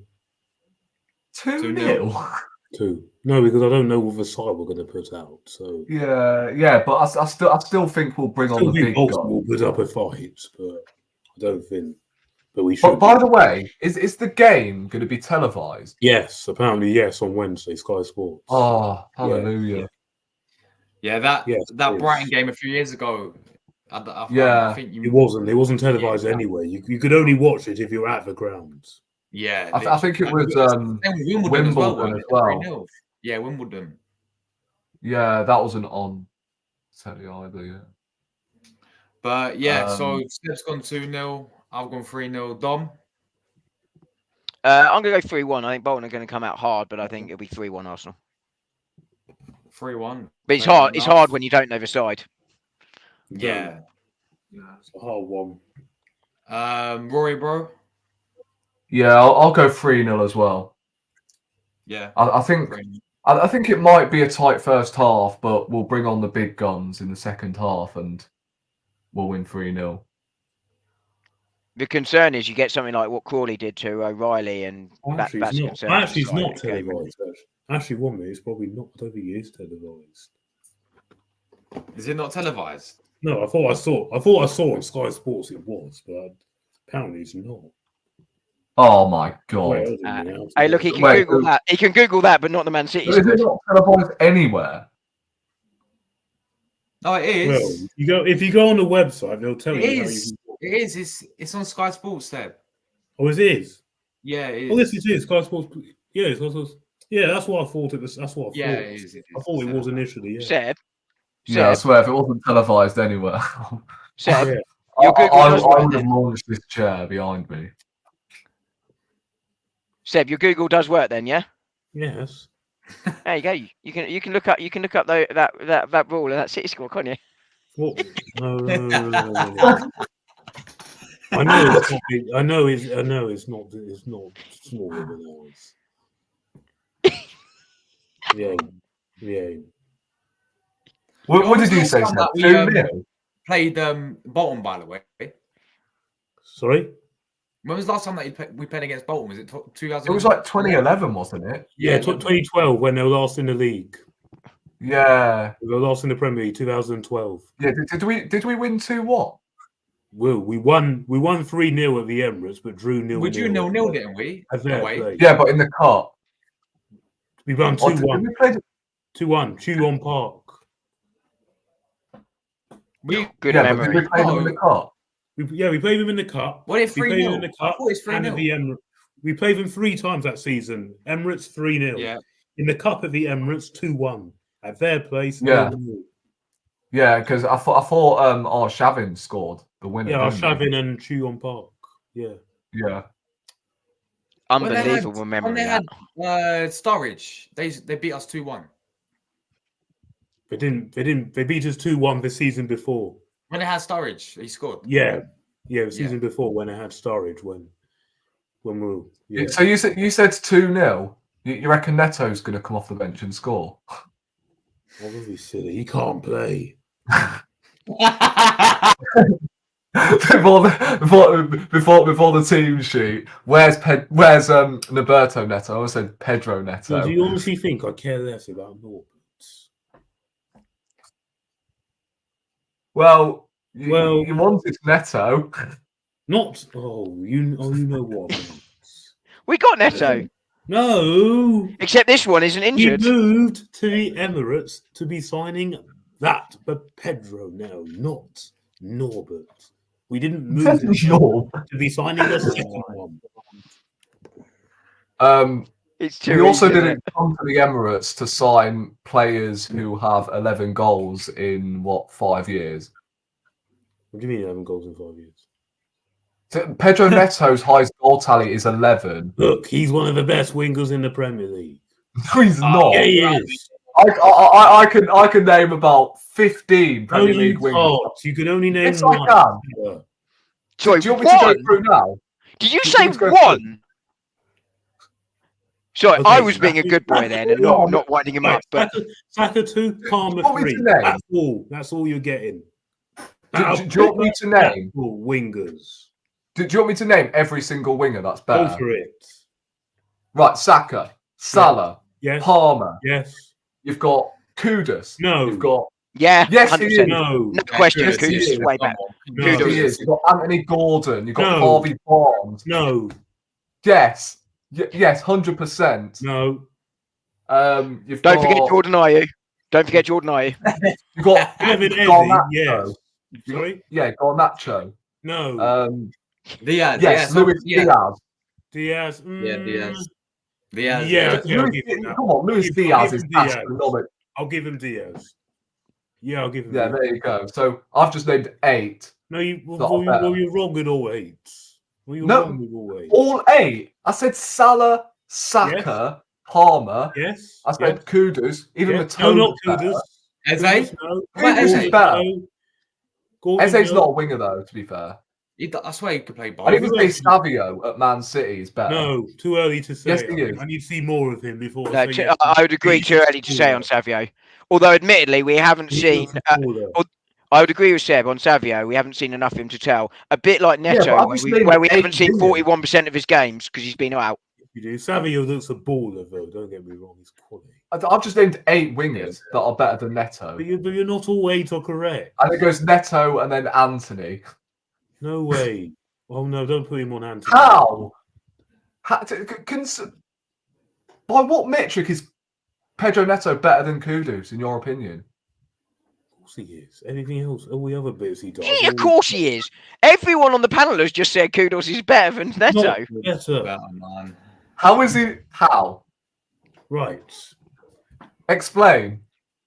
2-0? 2. No, because I don't know what the side we're going to put out. So yeah, but I still think we'll bring on the big guy. We'll put up a fight, but I don't think. But we should. But by the way, is the game going to be televised? Yes, apparently yes, on Wednesday, Sky Sports. Oh, hallelujah! Yeah, that Brighton game a few years ago. I think it wasn't televised anyway. You could only watch it if you're at the grounds. Yeah, I think it was Wimbledon as well. Yeah, Wimbledon. Yeah, that wasn't on telly either. Yeah, but so Seb's gone 2-0. I've gone 3-0. Dom? I'm going to go 3-1. I think Bolton are going to come out hard, but I think it'll be 3-1 Arsenal. 3-1. But it's hard. It's hard when you don't know the side. Yeah. It's a hard one. Rory, bro? Yeah, I'll go 3-0 as well. Yeah. I think it might be a tight first half, but we'll bring on the big guns in the second half and we'll win 3-0. The concern is you get something like what Crawley did to O'Reilly, and that's a concern. Actually, it's not televised. Actually, 1 minute, it's probably not. I don't think it is televised. Is it not televised? No, I thought I saw on Sky Sports it was, but apparently it's not. Oh my god! Hey, look, he can Google that. He can Google that, but not the Man City. Is it not televised anywhere? No, it is. Well, if you go on the website, they'll tell you. It is. It's on Sky Sports, Seb. Oh, it is. Yeah, it is. Oh, yes, it is. Sky Sports. Yeah, that's what I thought it was. That's what I thought. Yeah, it is. I thought it was initially. Yeah. Seb. Yeah, I swear, if it wasn't televised anywhere. Seb, I would have launched this chair behind me. Seb, your Google does work then, yeah? Yes. There you go. You can look up that rule and that City score, can't you? What? No. I know it's not smaller than ours. Yeah. What did you say, Sam? 2-0? Played Bolton, by the way. Sorry? When was the last time that we played against Bolton? Was it 2000? It was like 2011, wasn't it? Yeah, 2012 when they were last in the league. Yeah. They were last in the Premier League, 2012. Yeah, did we win 2-1? Well, we won 3-0 at the Emirates, but drew 0-0. We drew 0-0, didn't we? Yeah, but in the cup. We won 2-1. 2-1, Chew-on Park. Good memory. But did we play them in the cup? We played them in the cup. What if We played them 3-0? in the I cup thought it's and at 3-0. the Emirates. We played them 3 times that season. Emirates 3-0. Yeah. In the cup at the Emirates 2-1. At their place, Yeah. 0-0. Yeah, because I thought Shavin scored the winner. Yeah, didn't he? Shavin and Chuon Park. Yeah. Yeah. Unbelievable when memory. they That. had Sturridge, they beat us 2-1. They beat us 2-1 the season before. When they had Sturridge, he scored. Yeah. Yeah, the season before when they had Sturridge when we were, yeah. So you said 2-0. You reckon Neto's going to come off the bench and score? Obviously, he can't play. before the team sheet, where's Roberto Neto? I said Pedro Neto. Do you honestly think I care less about Norberts? Well, you wanted Neto. Not. You know what? We got Neto. No. Except this one isn't He injured. moved to the Emirates to be signing that, but Pedro now, not Norbert. We didn't move No. to be signing a second one. It's too We also easy, isn't didn't come to the Emirates to sign players who have 11 goals in 5 years. What do you mean 11 goals in 5 years? So Pedro Neto's highest goal tally is 11. Look, he's one of the best wingers in the Premier League. No, he's not. Yeah, he is. I can name about 15 Premier No, League you wingers. can't. You can only name Yes, one. I can. Yeah. Sorry, Do you want me to go one? through now? Did you Do say you want me to go one? Sorry, Okay, I was being a good boy then and not winding him up. But Saka 2, Palmer want me 3. to name? That's all. That's all you're getting. Do you want me to name? Wingers. Do you want me to name every single winger that's Go better? for it. Right, Saka, Salah, Yes. Palmer. Yes. You've got Kudus. No. You've got yeah, Yes, he 100%. is. No. No question. Yes, he Kudus is. is way Come better. on. No. Kudos. he is. You've got Anthony Gordon. You've got No. Harvey Barnes. No. Yes. Yes, 100%. No. You've Don't got, forget Jordan Ayew. Don't forget Jordan Ayew. You've got Kevin Garnacho. Yes. Sorry? Yeah, Garnacho. No. Diaz. Yes, Luis Diaz. Diaz. Yeah, Diaz. Yeah, Diaz. okay, I'll give him that. Come on, Luis I'll Diaz give is him Diaz. astronomical. I'll give him Diaz. Yeah, I'll give him Yeah, Diaz. there you go. So I've just named 8. No, you're wrong with all 8. Well, you're No. wrong with all 8. All 8. I said Salah, Saka, Palmer. Yes. I said Kudus. Even Yeah. the tone. No, not Kudus. Eze? No. What about Kudus Eze? is better. Gordon, Eze's no. not a winger though, to be fair. I swear he could play both. I'd even say Savio at Man City is better. No, too early to say. Yes, he is. I need to see more of him before. No, I say yes. I would agree too early to say on Savio. Although, admittedly, we haven't seen. I would agree with Seb on Savio. We haven't seen enough of him to tell. A bit like Yeah, but Neto, I've just named where we 8 haven't seen wingers. 41% of his games because he's been out. You do. Savio looks a baller, though. Don't get me wrong. He's quality. I've just named 8 wingers that are better than Neto. But you're not all 8 are correct. And it goes Neto and then Anthony. No way. Oh, no, don't put him on Anthony. How? By what metric is Pedro Neto better than Kudus, in your opinion? Of course he is. Anything else? All the other bits he does. Yeah, of course he is. Everyone on the panel has just said Kudos is better than Neto. Not better. Better, man. How is he? How? Right. Explain.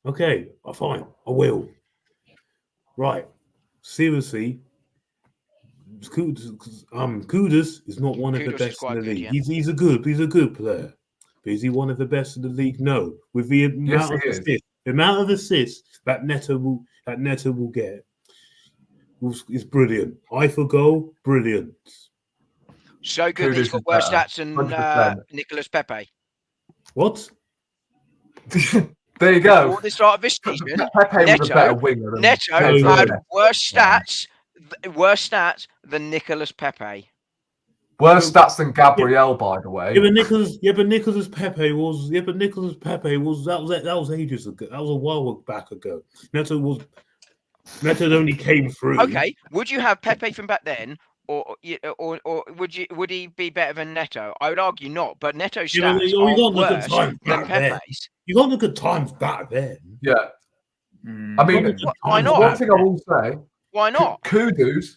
Okay, fine. I will. Right. Seriously, Kudus is not one of the Kudus is best in quite the good, league. yeah. He's a good player. But is he one of the best in the league? No. With the amount of he is. assists, the amount of assists that Neto will get is brilliant. Eye for goal, brilliant. So good that he's Kudus got is worse better. stats than 100%. Nicolas Pepe. What? There you go. Before the start of this season, Pepe was a better winger than Neto Pedro had Neto. worse stats than Nicolas Pepe. Worse stats than Gabriel, by the way. Yeah, but Nicolas Pepe was that was ages ago. That was a while back ago. Neto only came through. Okay, would you have Pepe from back then, or would he be better than Neto? I would argue not, but Neto's Yeah, but stats you are got look at worse times than back then. Pepe's. You got look at times back then. Yeah. I mean, Why not? one thing I will say, Why not? Kudus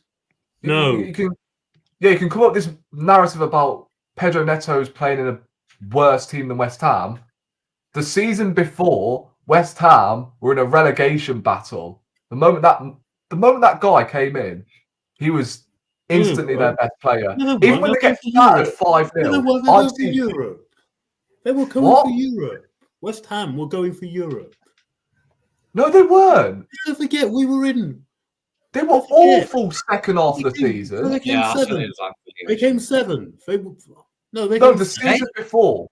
No. You can come up with this narrative about Pedro Neto's playing in a worse team than West Ham. The season before, West Ham were in a relegation battle. The moment that guy came in, he was instantly their best player. No, they Even when weren't. they get battered 5-0, They were going I've for seen Europe. They were going What? for Europe. West Ham were going for Europe. No, they weren't. Don't forget, we were in. They were awful second half of the season. They came seventh. They came seventh. They came The season before.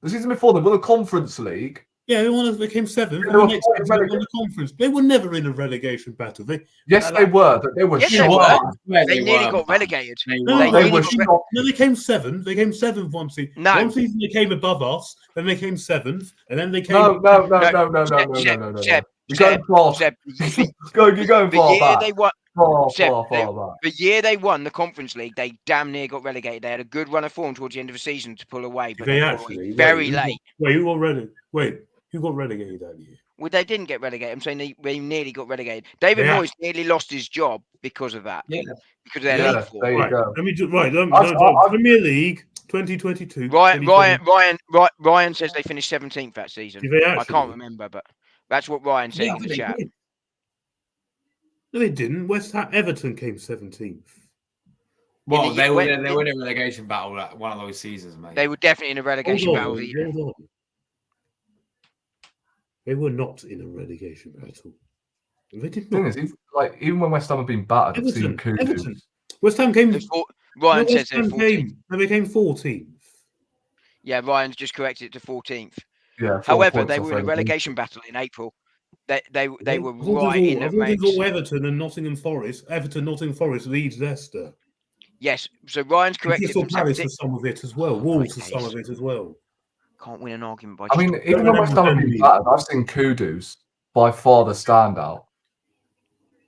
The season before, they won the Conference League. Yeah, they came seventh. They The were next season they won the conference. They were never in a relegation battle. Yes, they were. They were Yes, shot. they nearly got relegated. They came seventh. They came seventh one season. No. One season they came above us. Then they came seventh, and then they came. No. Seb, You're going far back. They won. Far back. The year they won the Conference League, they damn near got relegated. They had a good run of form towards the end of the season to pull away, but they got away very late. Who got relegated that year? Well, they didn't get relegated. I'm saying they nearly got relegated. David Moyes nearly lost his job because of that. Yeah. Because of their league form. There you go. Let me do Premier League 2022. Ryan says they finished 17th that season. I can't remember, but that's what Ryan said in the chat. No, they didn't. Everton came 17th. Well, they were in a relegation battle one of those seasons, mate. They were definitely in a relegation battle. Hold on. They were not in a relegation battle. They did not. The thing is, even when West Ham have been battered, I've seen kudos. West Ham came. Ryan says they're 14th. They came 14th. Yeah, Ryan's just corrected it to 14th. Yeah. However, they were in a relegation battle in April. They were right in the race. Everton and Nottingham Forest. Everton, Nottingham Forest, Leeds, Leicester. Yes, so Ryan's corrected. Crystal Palace for some of it as well. Wolves for some of it as well. Can't win an argument by. Even when West Ham have been battered, I've seen Kudus by far the standout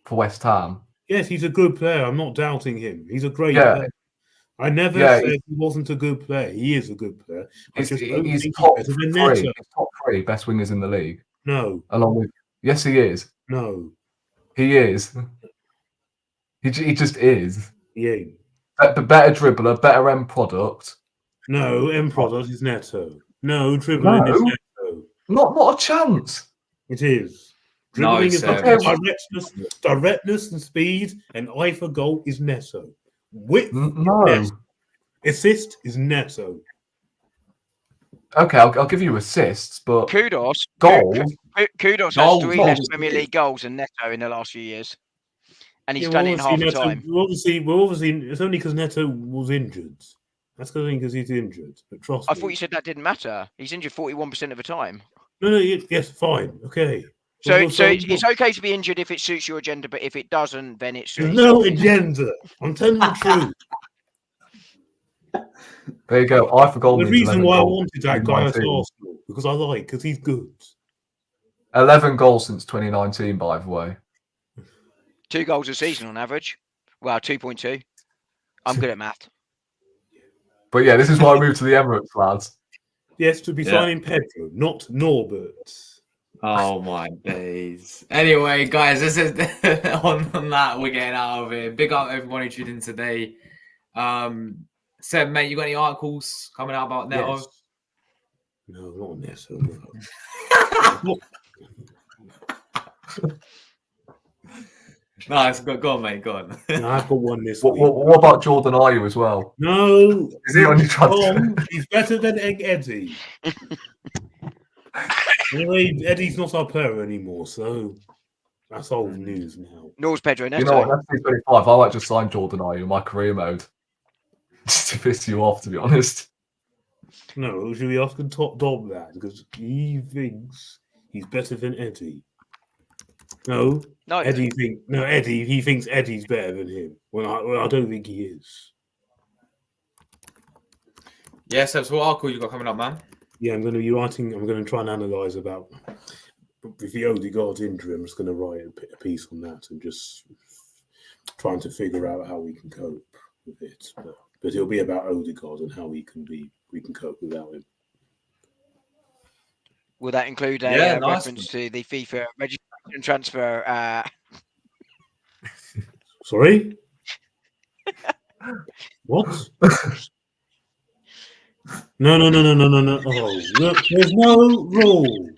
for West Ham. Yes, he's a good player. I'm not doubting him. He's a great player. I never said he wasn't a good player. He is a good player. He's top three. He's top three best wingers in the league. No. Along with yes, he is. No. He is. He just is. He ain't. The better dribbler, better end product. No, end product is Neto. No, dribbling is Neto. Not a chance. It is. Dribbling is directness and speed and eye for goal is Neto. Width is Neto. Assist is Neto. Okay, I'll give you assists, but Kudos. Goals. Kudos has 3 less Premier League goals than Neto in the last few years, and he's done it in half the time. We're obviously it's only because Neto was injured. That's because he's injured. But trust me. I thought you said that didn't matter. He's injured 41% of the time. No, yes, fine, okay. So it's okay to be injured if it suits your agenda, but if it doesn't, then it's no agenda. I'm telling the truth. There you go. I forgot the reason why I wanted that guy at Arsenal because he's good. 11 goals since 2019, by the way. 2 goals a season on average. Well, 2.2. I'm good at math. But yeah, this is why I moved to the Emirates, lads. Yes, to be signing Pedro, not Norbert. Oh my days. Anyway, guys, this is on that. We're getting out of here. Big up everyone who tuned in today. Seb, mate, you got any articles coming out about Neto? Yes. No, not Neto. Nice, go on, mate. Go on. No, I've got one this week. What about Jordan Ayew as well? No. Is he on your transfer? He's better than Eddie. Anyway, Eddie's not our player anymore, so that's old news now. Nor's Pedro Neto. You know what? That's 25. I might just sign Jordan Ayew in my career mode. Just to piss you off, to be honest. No, should we ask him top dog that? Because he thinks he's better than Eddie. No, Eddie he thinks Eddie's better than him. Well, I don't think he is. Yeah, so what article you got coming up, man? Yeah, I'm going to be writing. I'm going to try and analyse about with the Odegaard injury. I'm just going to write a piece on that and just trying to figure out how we can cope with it. But it'll be about Odegaard and how we can cope without him. Will that include a reference to the FIFA registration transfer? Sorry? What? No. Oh, look, there's no rule.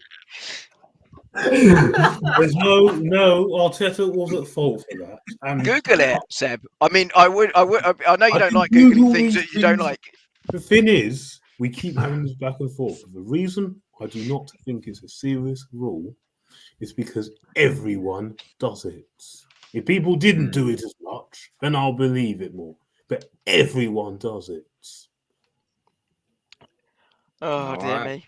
There's no. Arteta was at fault for that. And Google it, Seb. I mean, I know you I don't can like googling Google things these that you don't things. like. The thing is, we keep having this back and forth. The reason I do not think it's a serious rule is because everyone does it. If people didn't do it as much, then I'll believe it more. But everyone does it. Oh dear Alright. me.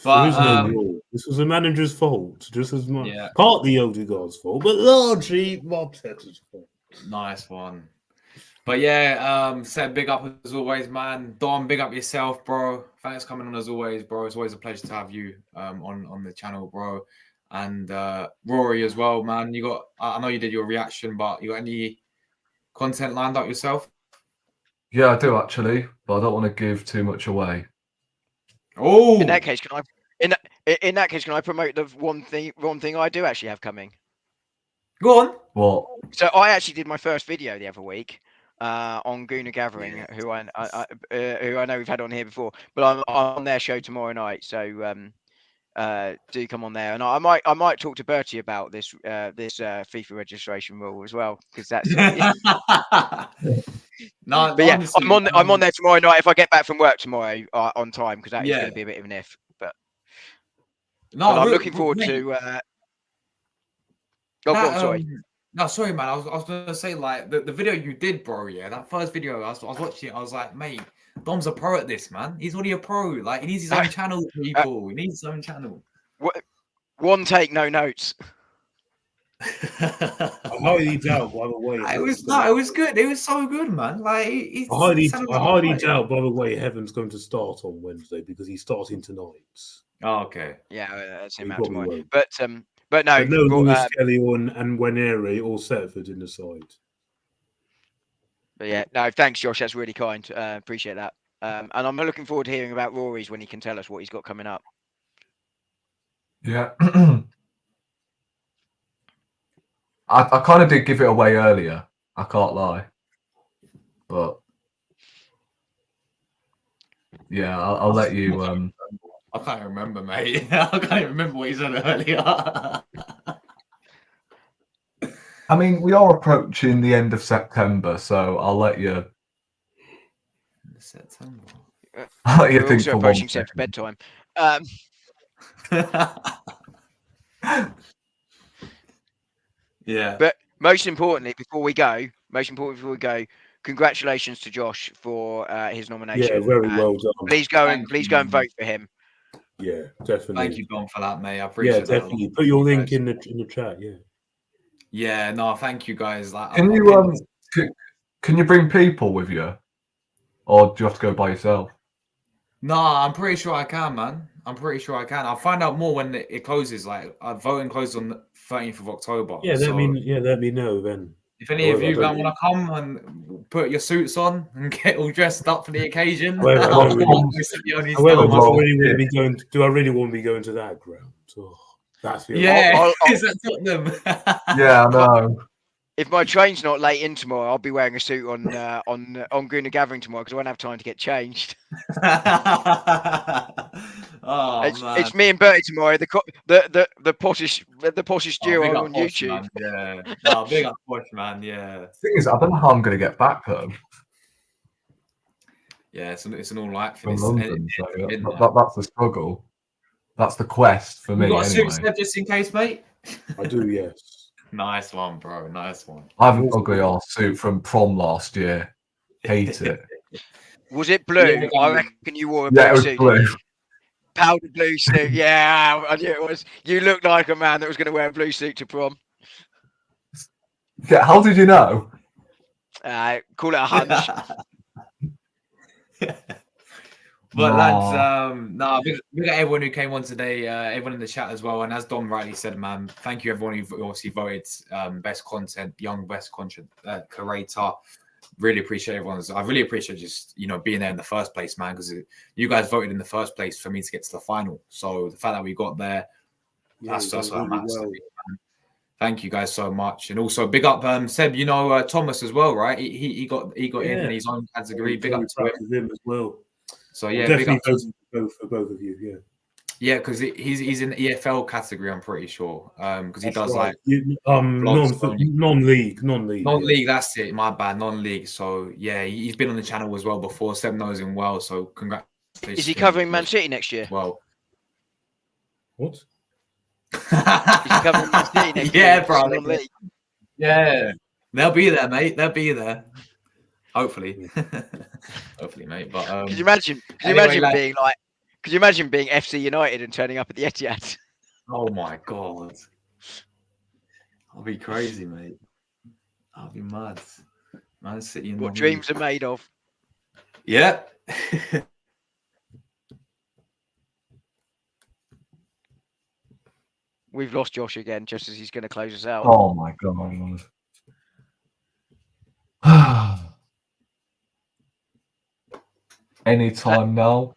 There is no But rule. This was the manager's fault, just as much. yeah, Partly Odegaard's fault, but largely Arteta's fault. nice one. But yeah, Seb, big up as always, man. Dom, big up yourself, bro. Thanks for coming on as always, bro. It's always a pleasure to have you on the channel, bro. And Rory as well, man. I know you did your reaction, but you got any content lined up yourself? Yeah, I do actually, but I don't want to give too much away. Oh, In that case, can I promote the one thing I do actually have coming? go on. What? So I actually did my first video the other week on Gooner Gathering, who I know we've had on here before, but I'm on their show tomorrow night. So do come on there, and I might talk to Bertie about this FIFA registration rule as well, because that's. No, But yeah, honestly, I'm on there tomorrow night if I get back from work tomorrow on time, because that is Yeah. going to be a bit of an if. But No, I'm looking forward mate, to. Go on, sorry. No, sorry, man. I was gonna say, like, the video you did, bro. Yeah, that first video, I was watching it. I was like, mate, Dom's a pro at this, man. He's already a pro. Like, he needs his own channel, people. He needs his own channel. One take, no notes. I highly doubt, by the way. It was good. It was so good, man. Like, I highly doubt, by the way, Heaven's going to start on Wednesday because he's starting tonight. Oh, okay. Yeah, that's him He out probably tomorrow. won't. But no, But no, Lewis Kelly and Waneri all Setford in the side. But yeah, no, thanks, Josh. That's really kind. Appreciate that. And I'm looking forward to hearing about Rory's when he can tell us what he's got coming up. Yeah. I kind of did give it away earlier. I can't lie. But yeah, I'll let you. I can't remember, mate. I can't remember what you said earlier. I mean, we are approaching the end of September, so I'll let you. September. I'll let you We're think also for approaching one Seb's second. bedtime. Yeah. But most importantly, before we go, congratulations to Josh for his nomination. Yeah, very well done. Please go and vote for him. Yeah, definitely. Thank you, Dom, for that, mate. I appreciate Yeah, that. definitely. Put your link in the chat. Yeah. Yeah, no, thank you guys. Like, Can you bring people with you, or do you have to go by yourself? No, I'm pretty sure I can, man. I'm pretty sure I can. I'll find out more when it closes. Like, voting closes on the 13th of October. Yeah, let me know then. If any of you want to come and put your suits on and get all dressed up for the occasion, do I really want to be going to that ground? Oh, that's the is that Tottenham? Yeah, I know. If my train's not late in tomorrow, I'll be wearing a suit on Gooner Gathering tomorrow because I won't have time to get changed. It's me and Bertie tomorrow. The potish duo on YouTube. Man. Yeah, no, big up Posh, man. Yeah. The thing is, I don't know how I'm going to get back though. Yeah, it's an all right for From this. London, so that's the struggle. That's the quest for me. You got a anyway. suit just in case, mate? I do, yes. Nice one, bro. Nice one. I have an ugly ass suit from prom last year. Hate it. Was it blue? Yeah, I reckon you wore a blue suit. It was blue. Powdered blue suit. Yeah, I knew it was. You looked like a man that was going to wear a blue suit to prom. Yeah, how did you know? Call it a hunch. But lads, we got everyone who came on today, everyone in the chat as well. And as Dom rightly said, man, thank you everyone who obviously voted best content, young best content curator. Really appreciate everyone's. I really appreciate just being there in the first place, man, because you guys voted in the first place for me to get to the final. So the fact that we got there, that's what I'm at. Thank you guys so much, and also big up Seb. You know Thomas as well, right? He got in his own category. Big up to him as well. So yeah, definitely go for both of you. Yeah. Yeah, because he's in the EFL category, I'm pretty sure. Because he does right. non-league. Non-league. That's it. My bad, non-league. So yeah, he's been on the channel as well before. Seb knows him well, so congratulations. Is he covering Man City next year? Well, what? Is he covering Man City next year? Yeah, bro. Non-league? Yeah, they'll be there, mate. They'll be there. Hopefully, hopefully, mate. But could you imagine? Could you imagine being FC United and turning up at the Etihad? Oh my god, I'll be crazy, mate. I'll be mad. Man City. What dreams are made of? Yeah. We've lost Josh again, just as he's going to close us out. Oh my god. Anytime now.